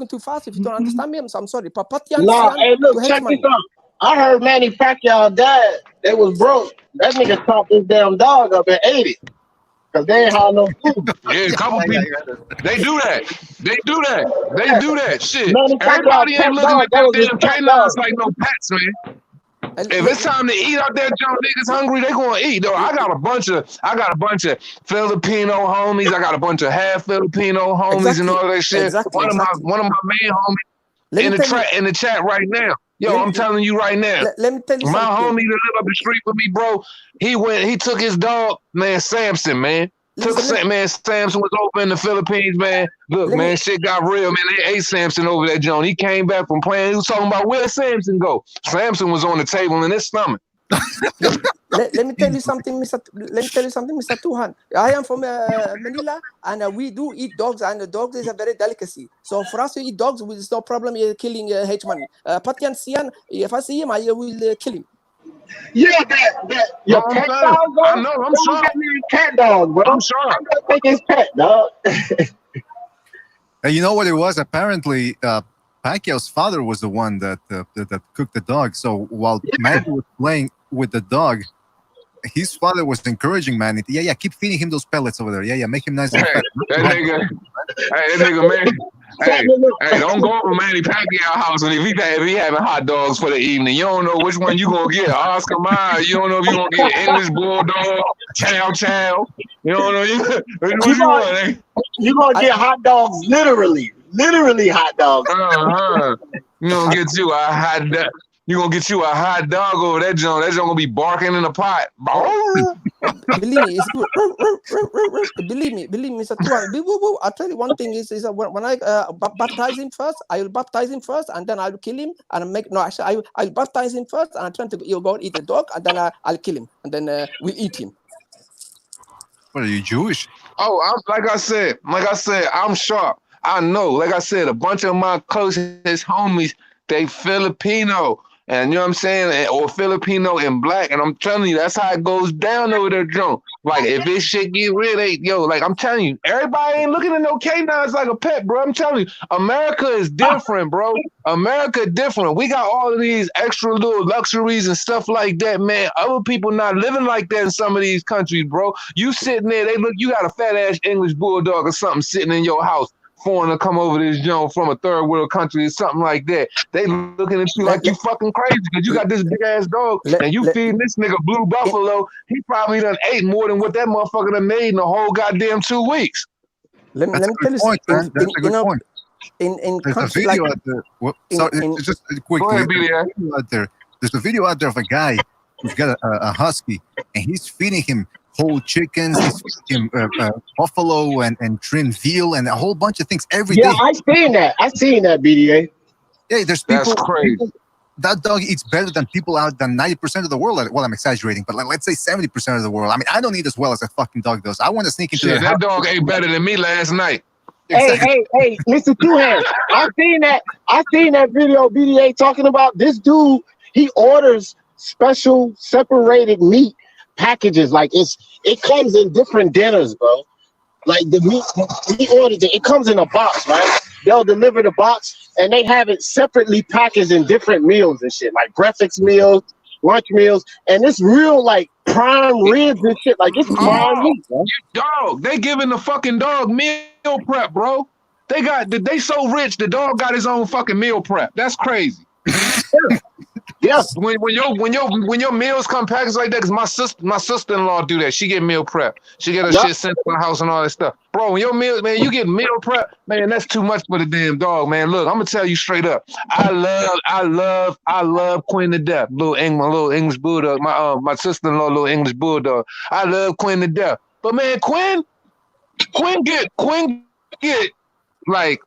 too fast. If you don't understand me, I'm sorry. No, hey, look, check this out. I heard Manny Pacquiao died. They was broke. That nigga chopped his damn dog up and ate it. Because they ain't had no food. Yeah, a couple people. They do that. They do that. Shit. Manny Everybody ain't looking at Pacquiao, them canines like no pets, man. If it's time to eat out there, Joe, niggas hungry, they gonna eat. Though I got a bunch of Filipino homies. I got a bunch of half Filipino homies and all that shit. Exactly, one of my main homies in the chat right now. Yo, I'm telling you right now. Let me tell you my something. homie that live up the street with me, bro. He took his dog, man, Samson, man. Man, Samson was over in the Philippines, man. Look, man, shit got real, man. They ate Samson over there, John. He came back from playing. He was talking about where Samson go. Samson was on the table in his stomach. let me tell you something, Mr. Tuhan. I am from Manila, and we do eat dogs, and the dogs is a very delicacy. So for us to eat dogs, there's no problem killing H-Money. Patian Sian, if I see him, I will kill him. Yeah, your cat dog, bro? I know, I'm sorry. Cat dog, bro. I'm sorry. I'm gonna take his pet, dog. And you know what it was? Apparently, Pacquiao's father was the one that cooked the dog. So while Manny was playing with the dog, his father was encouraging Manny. Yeah, keep feeding him those pellets over there. Yeah, make him nice and fat. That nigga, man. Hey, don't go over Manny Pacquiao house and if he having hot dogs for the evening. You don't know which one you gonna get. Oscar Mayer. You don't know if you gonna get English Bulldog, Chow. You don't know what you want. You gonna get hot dogs, literally hot dogs. You gonna get you a hot dog. You gonna get you a hot dog over that joint. That joint gonna be barking in the pot. Believe me, it's good. Believe me, Mr. Tuan. I'll tell you one thing is when I baptize him first, I will baptize him first, and then I'll kill him and I'll baptize him first, and I try to he'll go eat the dog, and then I'll kill him, and then we eat him. What, are you Jewish? Oh, like I said, I'm sharp. I know. Like I said, a bunch of my closest homies, they Filipino. And you know what I'm saying? Or Filipino and black. And I'm telling you, that's how it goes down over there, Joe. Like, if this shit get real, like, I'm telling you, everybody ain't looking at no canines like a pet, bro. I'm telling you, America is different, bro. America different. We got all of these extra little luxuries and stuff like that, man. Other people not living like that in some of these countries, bro. You sitting there, you got a fat-ass English bulldog or something sitting in your house. Foreigner come over this joint from a third world country or something like that. They looking at you like you fucking crazy because you got this big ass dog and you feeding this nigga blue buffalo. He probably done ate more than what that motherfucker done made in a whole goddamn 2 weeks. Let me tell you something. That's a good point. In there's a video out there. Just quickly. There's a video out there of a guy who's got a husky and he's feeding him whole chickens, buffalo and trimmed veal and a whole bunch of things every day. Yeah, I seen that, BDA. Yeah, there's people. That's crazy. That dog eats better than people out than 90% of the world. Well, I'm exaggerating, but let's say 70% of the world. I mean, I don't eat as well as a fucking dog does. I want to sneak into that dog ate better than me last night. Exactly. Hey, Mr. Two Hands. I seen that video BDA talking about this dude. He orders special separated meat packages. Like it comes in different dinners, bro. Like the meat, he ordered it. It comes in a box, right? They'll deliver the box and they have it separately packaged in different meals and shit, like breakfast meals, lunch meals, and it's real like prime ribs and shit. Like it's prime meat, bro. Dog, they giving the fucking dog meal prep, bro. They so rich, the dog got his own fucking meal prep. That's crazy. Yes. When your meals come packaged like that, because my sister-in-law do that. She get meal prep. She get her shit sent to my house and all that stuff. Bro, when your meal, man, you get meal prep, man, that's too much for the damn dog, man. Look, I'm gonna tell you straight up. I love Quinn to death. My little English bulldog. My sister-in-law, little English bulldog. I love Quinn to death. But man, Quinn get like,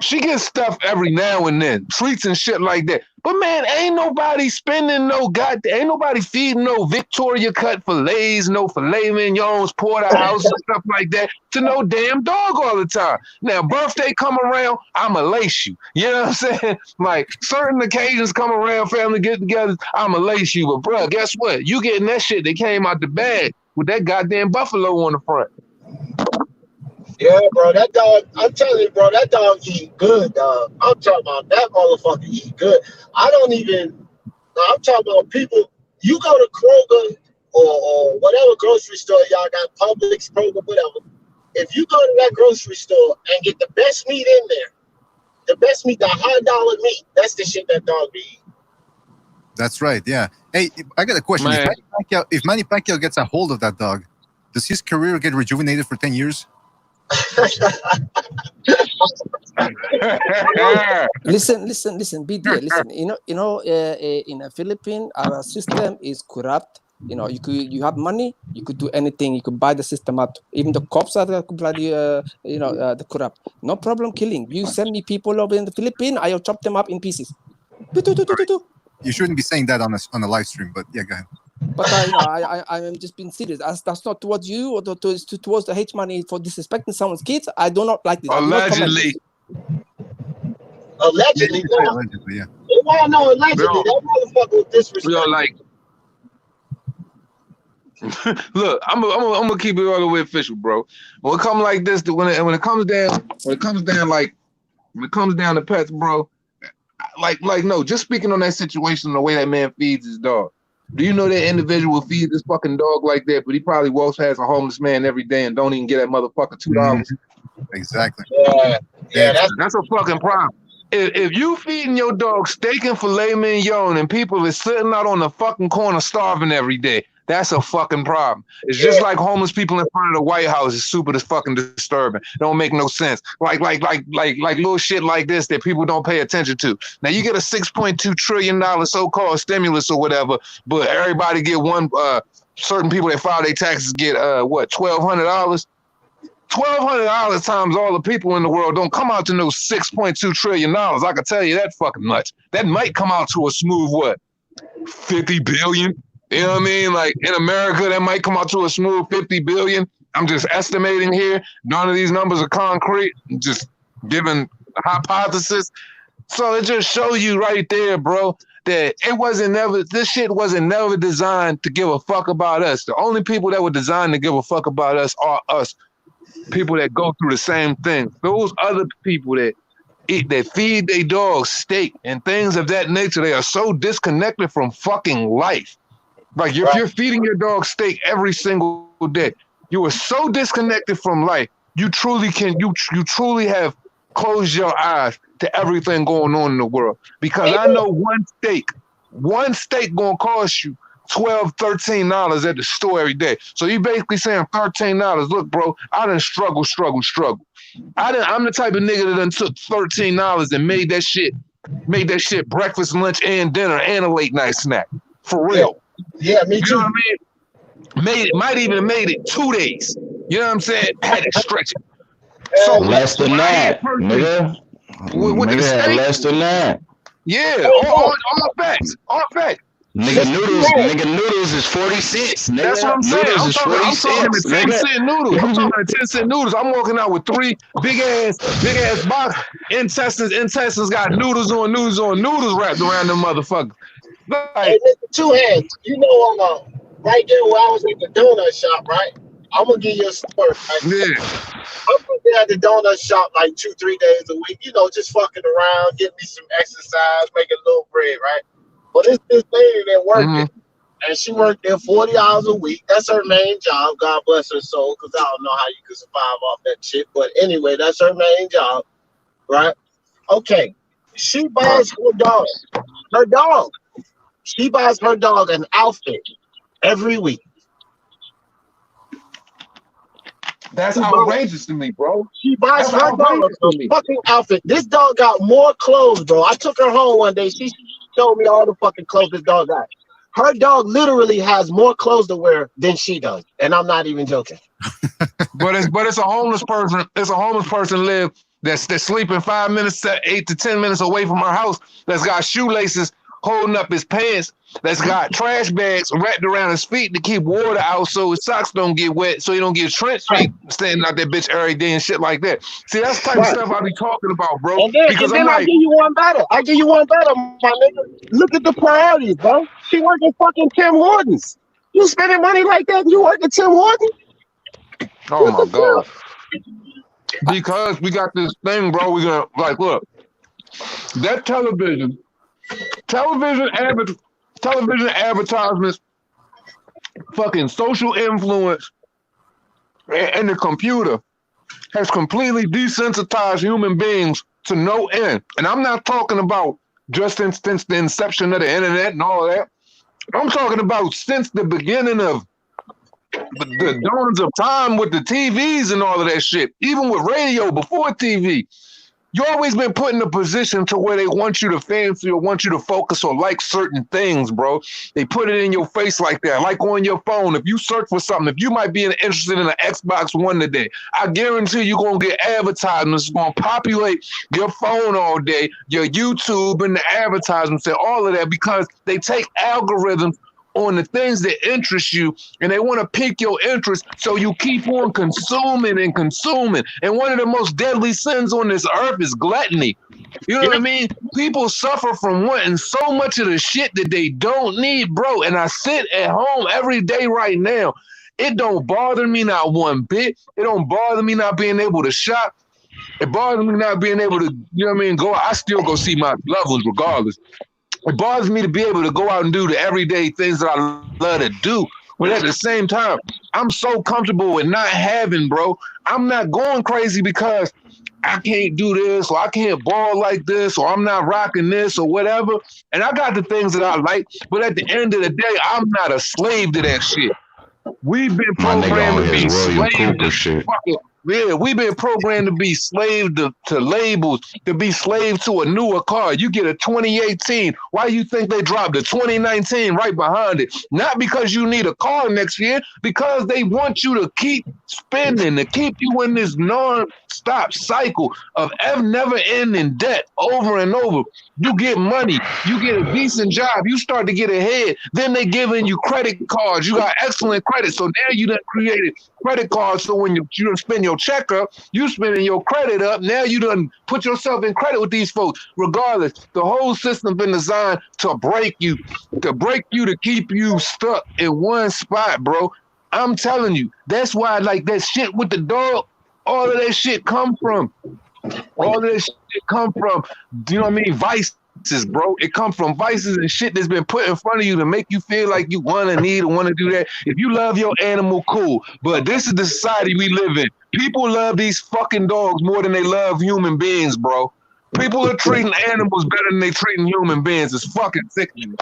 she gets stuff every now and then, treats and shit like that. But man, ain't nobody spending ain't nobody feeding no Victoria cut fillets, no filet mignons, porterhouse and stuff like that to no damn dog all the time. Now, birthday come around, I'ma lace you. You know what I'm saying? Like, certain occasions come around, family get together, I'ma lace you. But bro, guess what? You getting that shit that came out the bag with that goddamn buffalo on the front. Yeah, bro, that dog, I'm telling you, bro, that dog eat good, dog. I'm talking about that motherfucker eat good. I'm talking about people, you go to Kroger or whatever grocery store y'all got, Publix, Kroger, whatever. If you go to that grocery store and get the best meat in there, the best meat, the high dollar meat, that's the shit that dog be eating. That's right, yeah. Hey, I got a question. If Manny Pacquiao gets a hold of that dog, does his career get rejuvenated for 10 years? Listen, BD, listen. In the Philippines, our system is corrupt. You have money, you could do anything. You could buy the system up. Even the cops are bloody, the corrupt. No problem killing. You send me people over in the Philippines, I'll chop them up in pieces. You shouldn't be saying that on a live stream, but yeah, go ahead. But I'm just being serious. That's not towards you or towards the hate money for disrespecting someone's kids. I do not like this. Allegedly. Allegedly, yeah. Why no allegedly? That motherfucker was disrespectful. Like, look, I'm gonna keep it all the way official, bro. When it comes like this, when it comes down to pets, bro. Like no, just speaking on that situation, the way that man feeds his dog. Do you know that individual feeds his fucking dog like that, but he probably walks past a homeless man every day and don't even get that motherfucker $2? Exactly. Yeah, that's a fucking problem. If you feeding your dog steak and filet mignon and people is sitting out on the fucking corner starving every day, that's a fucking problem. It's just like homeless people in front of the White House is super fucking disturbing. Don't make no sense. Like little shit like this that people don't pay attention to. Now you get a $6.2 trillion so-called stimulus or whatever, but everybody get one. Certain people that file their taxes get $1,200. $1,200 times all the people in the world don't come out to no $6.2 trillion. I can tell you that fucking much. That might come out to a smooth 50 billion. You know what I mean? Like in America, that might come out to a smooth 50 billion. I'm just estimating here. None of these numbers are concrete. I'm just giving a hypothesis. So it just shows you right there, bro, that this shit wasn't never designed to give a fuck about us. The only people that were designed to give a fuck about us are us. People that go through the same thing. Those other people that feed their dogs steak and things of that nature, they are so disconnected from fucking life. Like if you're feeding your dog steak every single day, you are so disconnected from life. You truly have closed your eyes to everything going on in the world. Because I know one steak gonna cost you $12, $13 at the store every day. So you basically saying $13. Look, bro, I done struggle. I'm the type of nigga that done took $13 and made that shit breakfast, lunch, and dinner, and a late night snack. For real. Yeah, me too. You know what I mean? Might even made it 2 days. You know what I'm saying? Had to stretch it. So less than that, nigga. With the steak, less than that. Yeah, all facts. Nigga noodles is 40 cents. Nigga. That's what I'm saying. Noodles I'm is talking 40 cents. 10 cent noodles. I'm talking about 10 cent noodles. I'm walking out with 3 big ass box intestines got noodles wrapped around them motherfuckers. Hey, Mr. Two Hands, you know, right there where I was at the donut shop, right? I'm gonna give you a story. Right? Yeah. I'm gonna be at the donut shop like 2-3 days a week, just fucking around, getting me some exercise, making a little bread, right? But it's this lady that worked and she worked there 40 hours a week. That's her main job. God bless her soul, because I don't know how you can survive off that shit. But anyway, that's her main job, right? Okay. She buys her dog. She buys her dog an outfit every week. That's outrageous to me, bro. She buys her dog a fucking outfit. This dog got more clothes, bro. I took her home one day. She showed me all the fucking clothes this dog got. Her dog literally has more clothes to wear than she does, and I'm not even joking. But it's a homeless person. It's a homeless person that's sleeping 5 minutes, 8 to 10 minutes away from her house. That's got shoelaces holding up his pants. That's got trash bags wrapped around his feet to keep water out so his socks don't get wet, so he don't get trench feet standing out that bitch every day and shit like that. See, that's the type of stuff I be talking about, bro. And then I give you one better. My nigga. Look at the priorities, bro. She working fucking Tim Hortons. You spending money like that? You working Tim Hortons? Oh my god. Because we got this thing, bro. We gonna look. That television advertisements, fucking social influence, and the computer has completely desensitized human beings to no end. And I'm not talking about just since the inception of the internet and all that. I'm talking about since the beginning of the dawns of time with the TVs and all of that shit. Even with radio before TV. You always been put in a position to where they want you to fancy or want you to focus or like certain things, bro. They put it in your face like that, like on your phone. If you search for something, if you might be interested in an Xbox One today, I guarantee you're going to get advertisements. It's going to populate your phone all day, your YouTube and the advertisements and all of that, because they take algorithms on the things that interest you, and they want to pique your interest, so you keep on consuming and consuming. And one of the most deadly sins on this earth is gluttony. You know what I mean? People suffer from wanting so much of the shit that they don't need, bro. And I sit at home every day right now. It don't bother me not one bit. It don't bother me not being able to shop. It bothers me not being able to, you know what I mean, go. I still go see my loved ones regardless. It bothers me to be able to go out and do the everyday things that I love to do. But at the same time, I'm so comfortable with not having, bro. I'm not going crazy because I can't do this, or I can't ball like this, or I'm not rocking this, or whatever. And I got the things that I like, but at the end of the day, I'm not a slave to that shit. We've been programmed to be slaves to fucking. Yeah, we've been programmed to be slave to labels, to be slave to a newer car. You get a 2018. Why do you think they dropped the 2019 right behind it? Not because you need a car next year, because they want you to keep spending, to keep you in this non-stop cycle of never-ending debt over and over. You get money, you get a decent job, you start to get ahead. Then they giving you credit cards. You got excellent credit, so now you done created credit cards. So when you done spend your check up, you spending your credit up. Now you done put yourself in credit with these folks. Regardless, the whole system been designed to break you, to keep you stuck in one spot, bro. I'm telling you, that's why like that shit with the dog, all of that shit come from. All of this shit come from, you know what I mean, vices, bro. It come from vices and shit that's been put in front of you to make you feel like you want to need or want to do that. If you love your animal, cool. But this is the society we live in. People love these fucking dogs more than they love human beings, bro. People are treating animals better than they treating human beings. It's fucking sickening.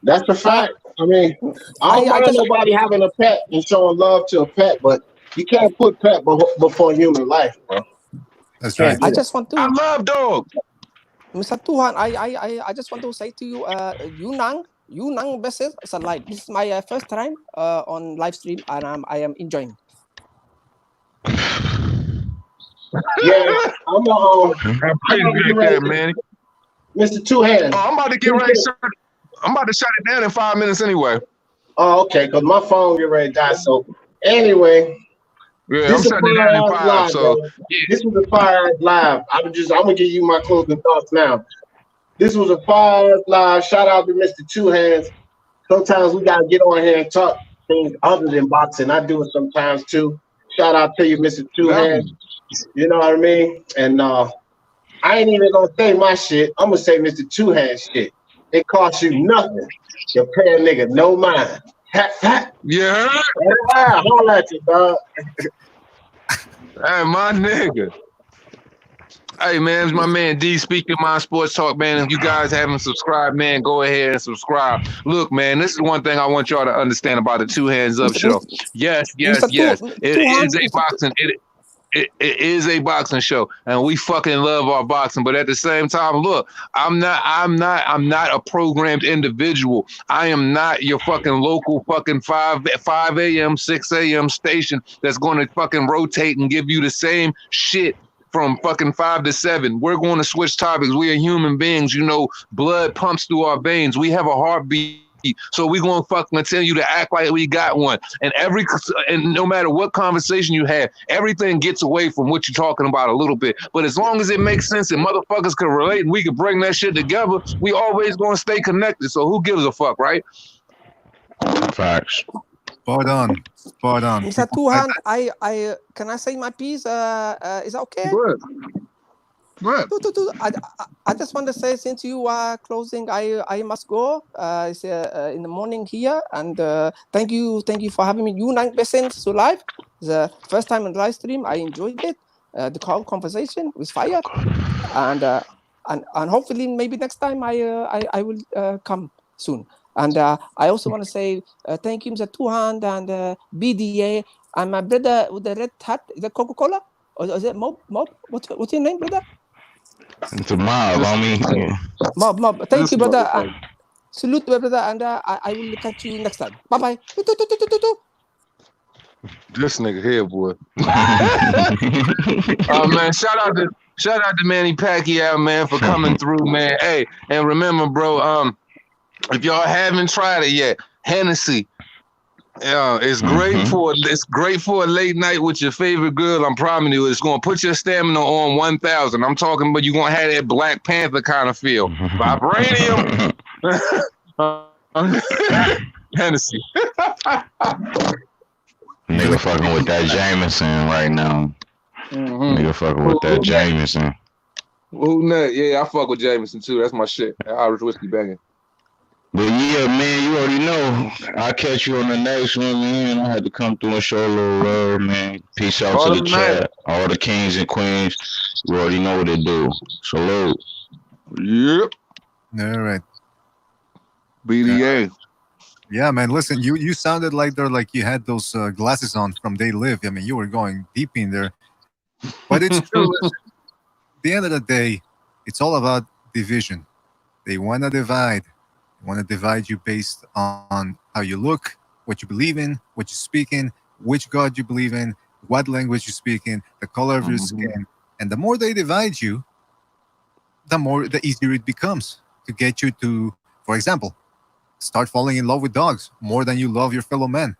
That's a fact. I mean, I don't mind nobody having a pet and showing love to a pet, but you can't put pet before human life, bro. That's right. I just want to. I love dogs. Mr. Tuhan, I just want to say to you, Yunang Basis is alive. This is my first time on live stream, and I am enjoying. Yeah, I appreciate that, man. Mr. Two Hands. Oh, I'm about to get ready. I'm about to shut it down in 5 minutes anyway. Oh, okay, because my phone get ready to die. So anyway. Yeah, I'm shutting it down in 5. Live, so yeah. This was a Fire Live. I'm gonna give you my closing thoughts now. This was a Fire Live. Shout out to Mr. Two Hands. Sometimes we gotta get on here and talk things other than boxing. I do it sometimes too. Shout out to you, Mr. Two Hands. You know what I mean? And I ain't even gonna say my shit. I'm gonna say Mr. Two Hands shit. It costs you nothing. You pay a nigga no mind. Yeah. Hold at you, dog. Hey, my nigga. Hey, man, it's my man D, Speaking Mind Sports Talk, man. If you guys haven't subscribed, man, go ahead and subscribe. Look, man, this is one thing I want y'all to understand about the Two Hands Up show. Yes. It is a boxing. It is a boxing show, and we fucking love our boxing. But at the same time, look, I'm not a programmed individual. I am not your fucking local fucking 5 a.m., 6 a.m. station that's going to fucking rotate and give you the same shit from fucking 5 to 7. We're going to switch topics. We are human beings. You know, blood pumps through our veins. We have a heartbeat. So we're going to fucking continue to act like we got one. And no matter what conversation you have, everything gets away from what you're talking about a little bit. But as long as it makes sense and motherfuckers can relate and we can bring that shit together, we always going to stay connected. So who gives a fuck, right? Facts. Spot on. Mr. Tuhan, can I say my piece? Is that okay? Good. I just want to say, since you are closing, I must go. It's in the morning here, and thank you for having me. You 9% so live. The first time on the live stream, I enjoyed it. The conversation was fire, and hopefully maybe next time I will come soon. And I also want to say thank you, Mr. Tuhan and BDA, and my brother with the red hat, the Coca-Cola. Or is it Mob? What's your name, brother? It's a mob, homie. Mob. Thank you, brother. Salute, brother, and I will catch you next time. Bye bye. This nigga here, boy. Oh man, shout out to Manny Pacquiao, man, for coming through, man. Hey, and remember, bro, if y'all haven't tried it yet, Hennessy. It's great for a late night with your favorite girl. I'm promising you, it's gonna put your stamina on 1,000. I'm talking about you gonna have that Black Panther kind of feel. Vibranium. Hennessy. Nigga fucking with that Jameson right now. Nigga fucking with that Jameson. Who nut? Yeah, I fuck with Jameson too. That's my shit. That Irish whiskey banging. But yeah, man, you already know. I'll catch you on the next one, man. I had to come through and show a little love, man. Peace out to the chat. All the kings and queens. You already know what they do. Salute. Yep. All right. BDA. Yeah, man. Listen, you sounded like you had those glasses on from They Live. I mean, you were going deep in there. But it's true. At the end of the day, it's all about division. They want to divide. They want to divide you based on how you look, what you believe in, what you speak in, which God you believe in, what language you speak in, the color of your skin. And the more they divide you, the easier it becomes to get you to, for example, start falling in love with dogs more than you love your fellow man.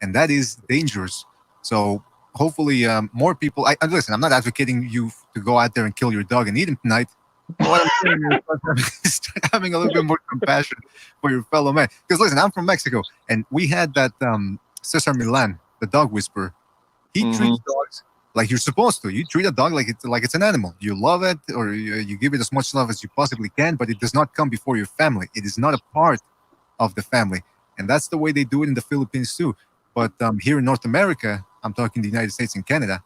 And that is dangerous. So hopefully more people, listen, I'm not advocating you to go out there and kill your dog and eat him tonight. What I'm saying is start having a little bit more compassion for your fellow man. Because listen, I'm from Mexico, and we had that Cesar Milan, the dog whisperer. He treats dogs like you're supposed to. You treat a dog like it's an animal. You love it, or you give it as much love as you possibly can, but it does not come before your family. It is not a part of the family. And that's the way they do it in the Philippines too. But here in North America, I'm talking the United States and Canada,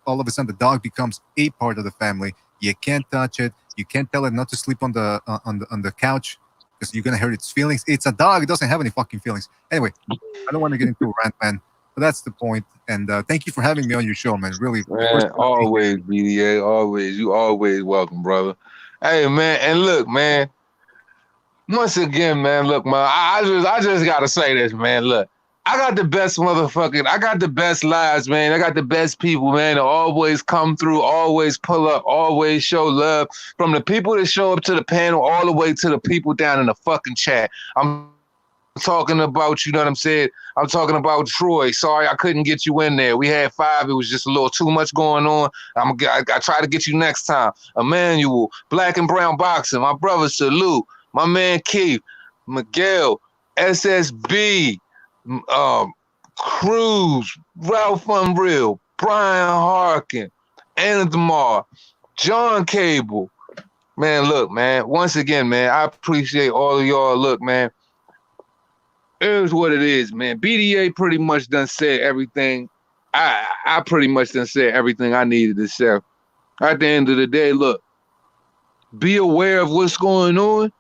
all of a sudden the dog becomes a part of the family. You can't touch it. You can't tell it not to sleep on the couch because you're gonna hurt its feelings. It's a dog. It doesn't have any fucking feelings. Anyway, I don't want to get into a rant, man. But that's the point. And thank you for having me on your show, man. Really, man, always, BDA, always. You always welcome, brother. Hey, man, and look, man. Once again, man, look, man. I just gotta say this, man. Look. I got the best lives, man. I got the best people, man, that always come through, always pull up, always show love. From the people that show up to the panel all the way to the people down in the fucking chat. I'm talking about, you know what I'm saying? I'm talking about Troy. Sorry I couldn't get you in there. We had 5. It was just a little too much going on. I try to get you next time. Emmanuel, Black and Brown Boxing, my brother Salute, my man Keith, Miguel, SSB, Cruz, Ralph Unreal, Brian Harkin, Anna DeMar, John Cable. Man, look, man. Once again, man, I appreciate all of y'all. Look, man. Here's what it is, man. BDA pretty much done said everything. I pretty much done said everything I needed to say. At the end of the day, look, be aware of what's going on.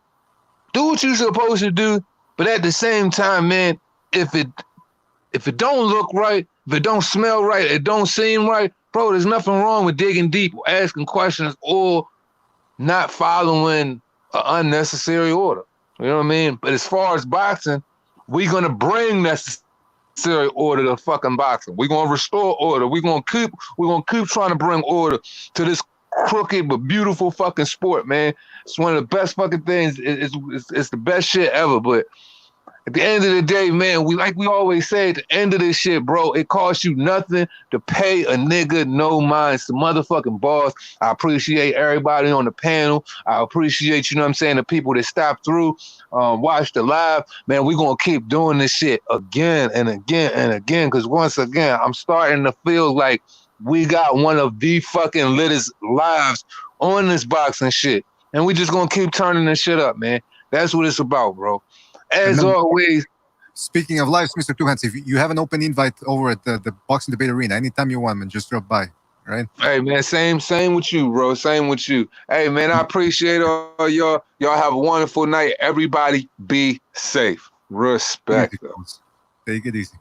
Do what you're supposed to do. But at the same time, man, if it don't look right, if it don't smell right, it don't seem right, bro, there's nothing wrong with digging deep, asking questions, or not following an unnecessary order. You know what I mean? But as far as boxing, we're gonna bring necessary order to fucking boxing. We're gonna restore order. We're gonna keep trying to bring order to this crooked but beautiful fucking sport, man. It's one of the best fucking things. It's the best shit ever, but at the end of the day, man, we always say, at the end of this shit, bro, it costs you nothing to pay a nigga no mind. It's the motherfucking boss. I appreciate everybody on the panel. I appreciate, you know what I'm saying, the people that stopped through, watched the live. Man, we're going to keep doing this shit again and again and again, because once again, I'm starting to feel like we got one of the fucking littest lives on this boxing shit. And we just going to keep turning this shit up, man. That's what it's about, bro. As always. Speaking of lives, Mr. Two Hands, if you have an open invite over at the Boxing Debate Arena, anytime you want, man, just drop by, right? Hey, man, same with you, bro. Same with you. Hey, man, I appreciate all y'all. Y'all have a wonderful night. Everybody be safe. Respect. Take it easy.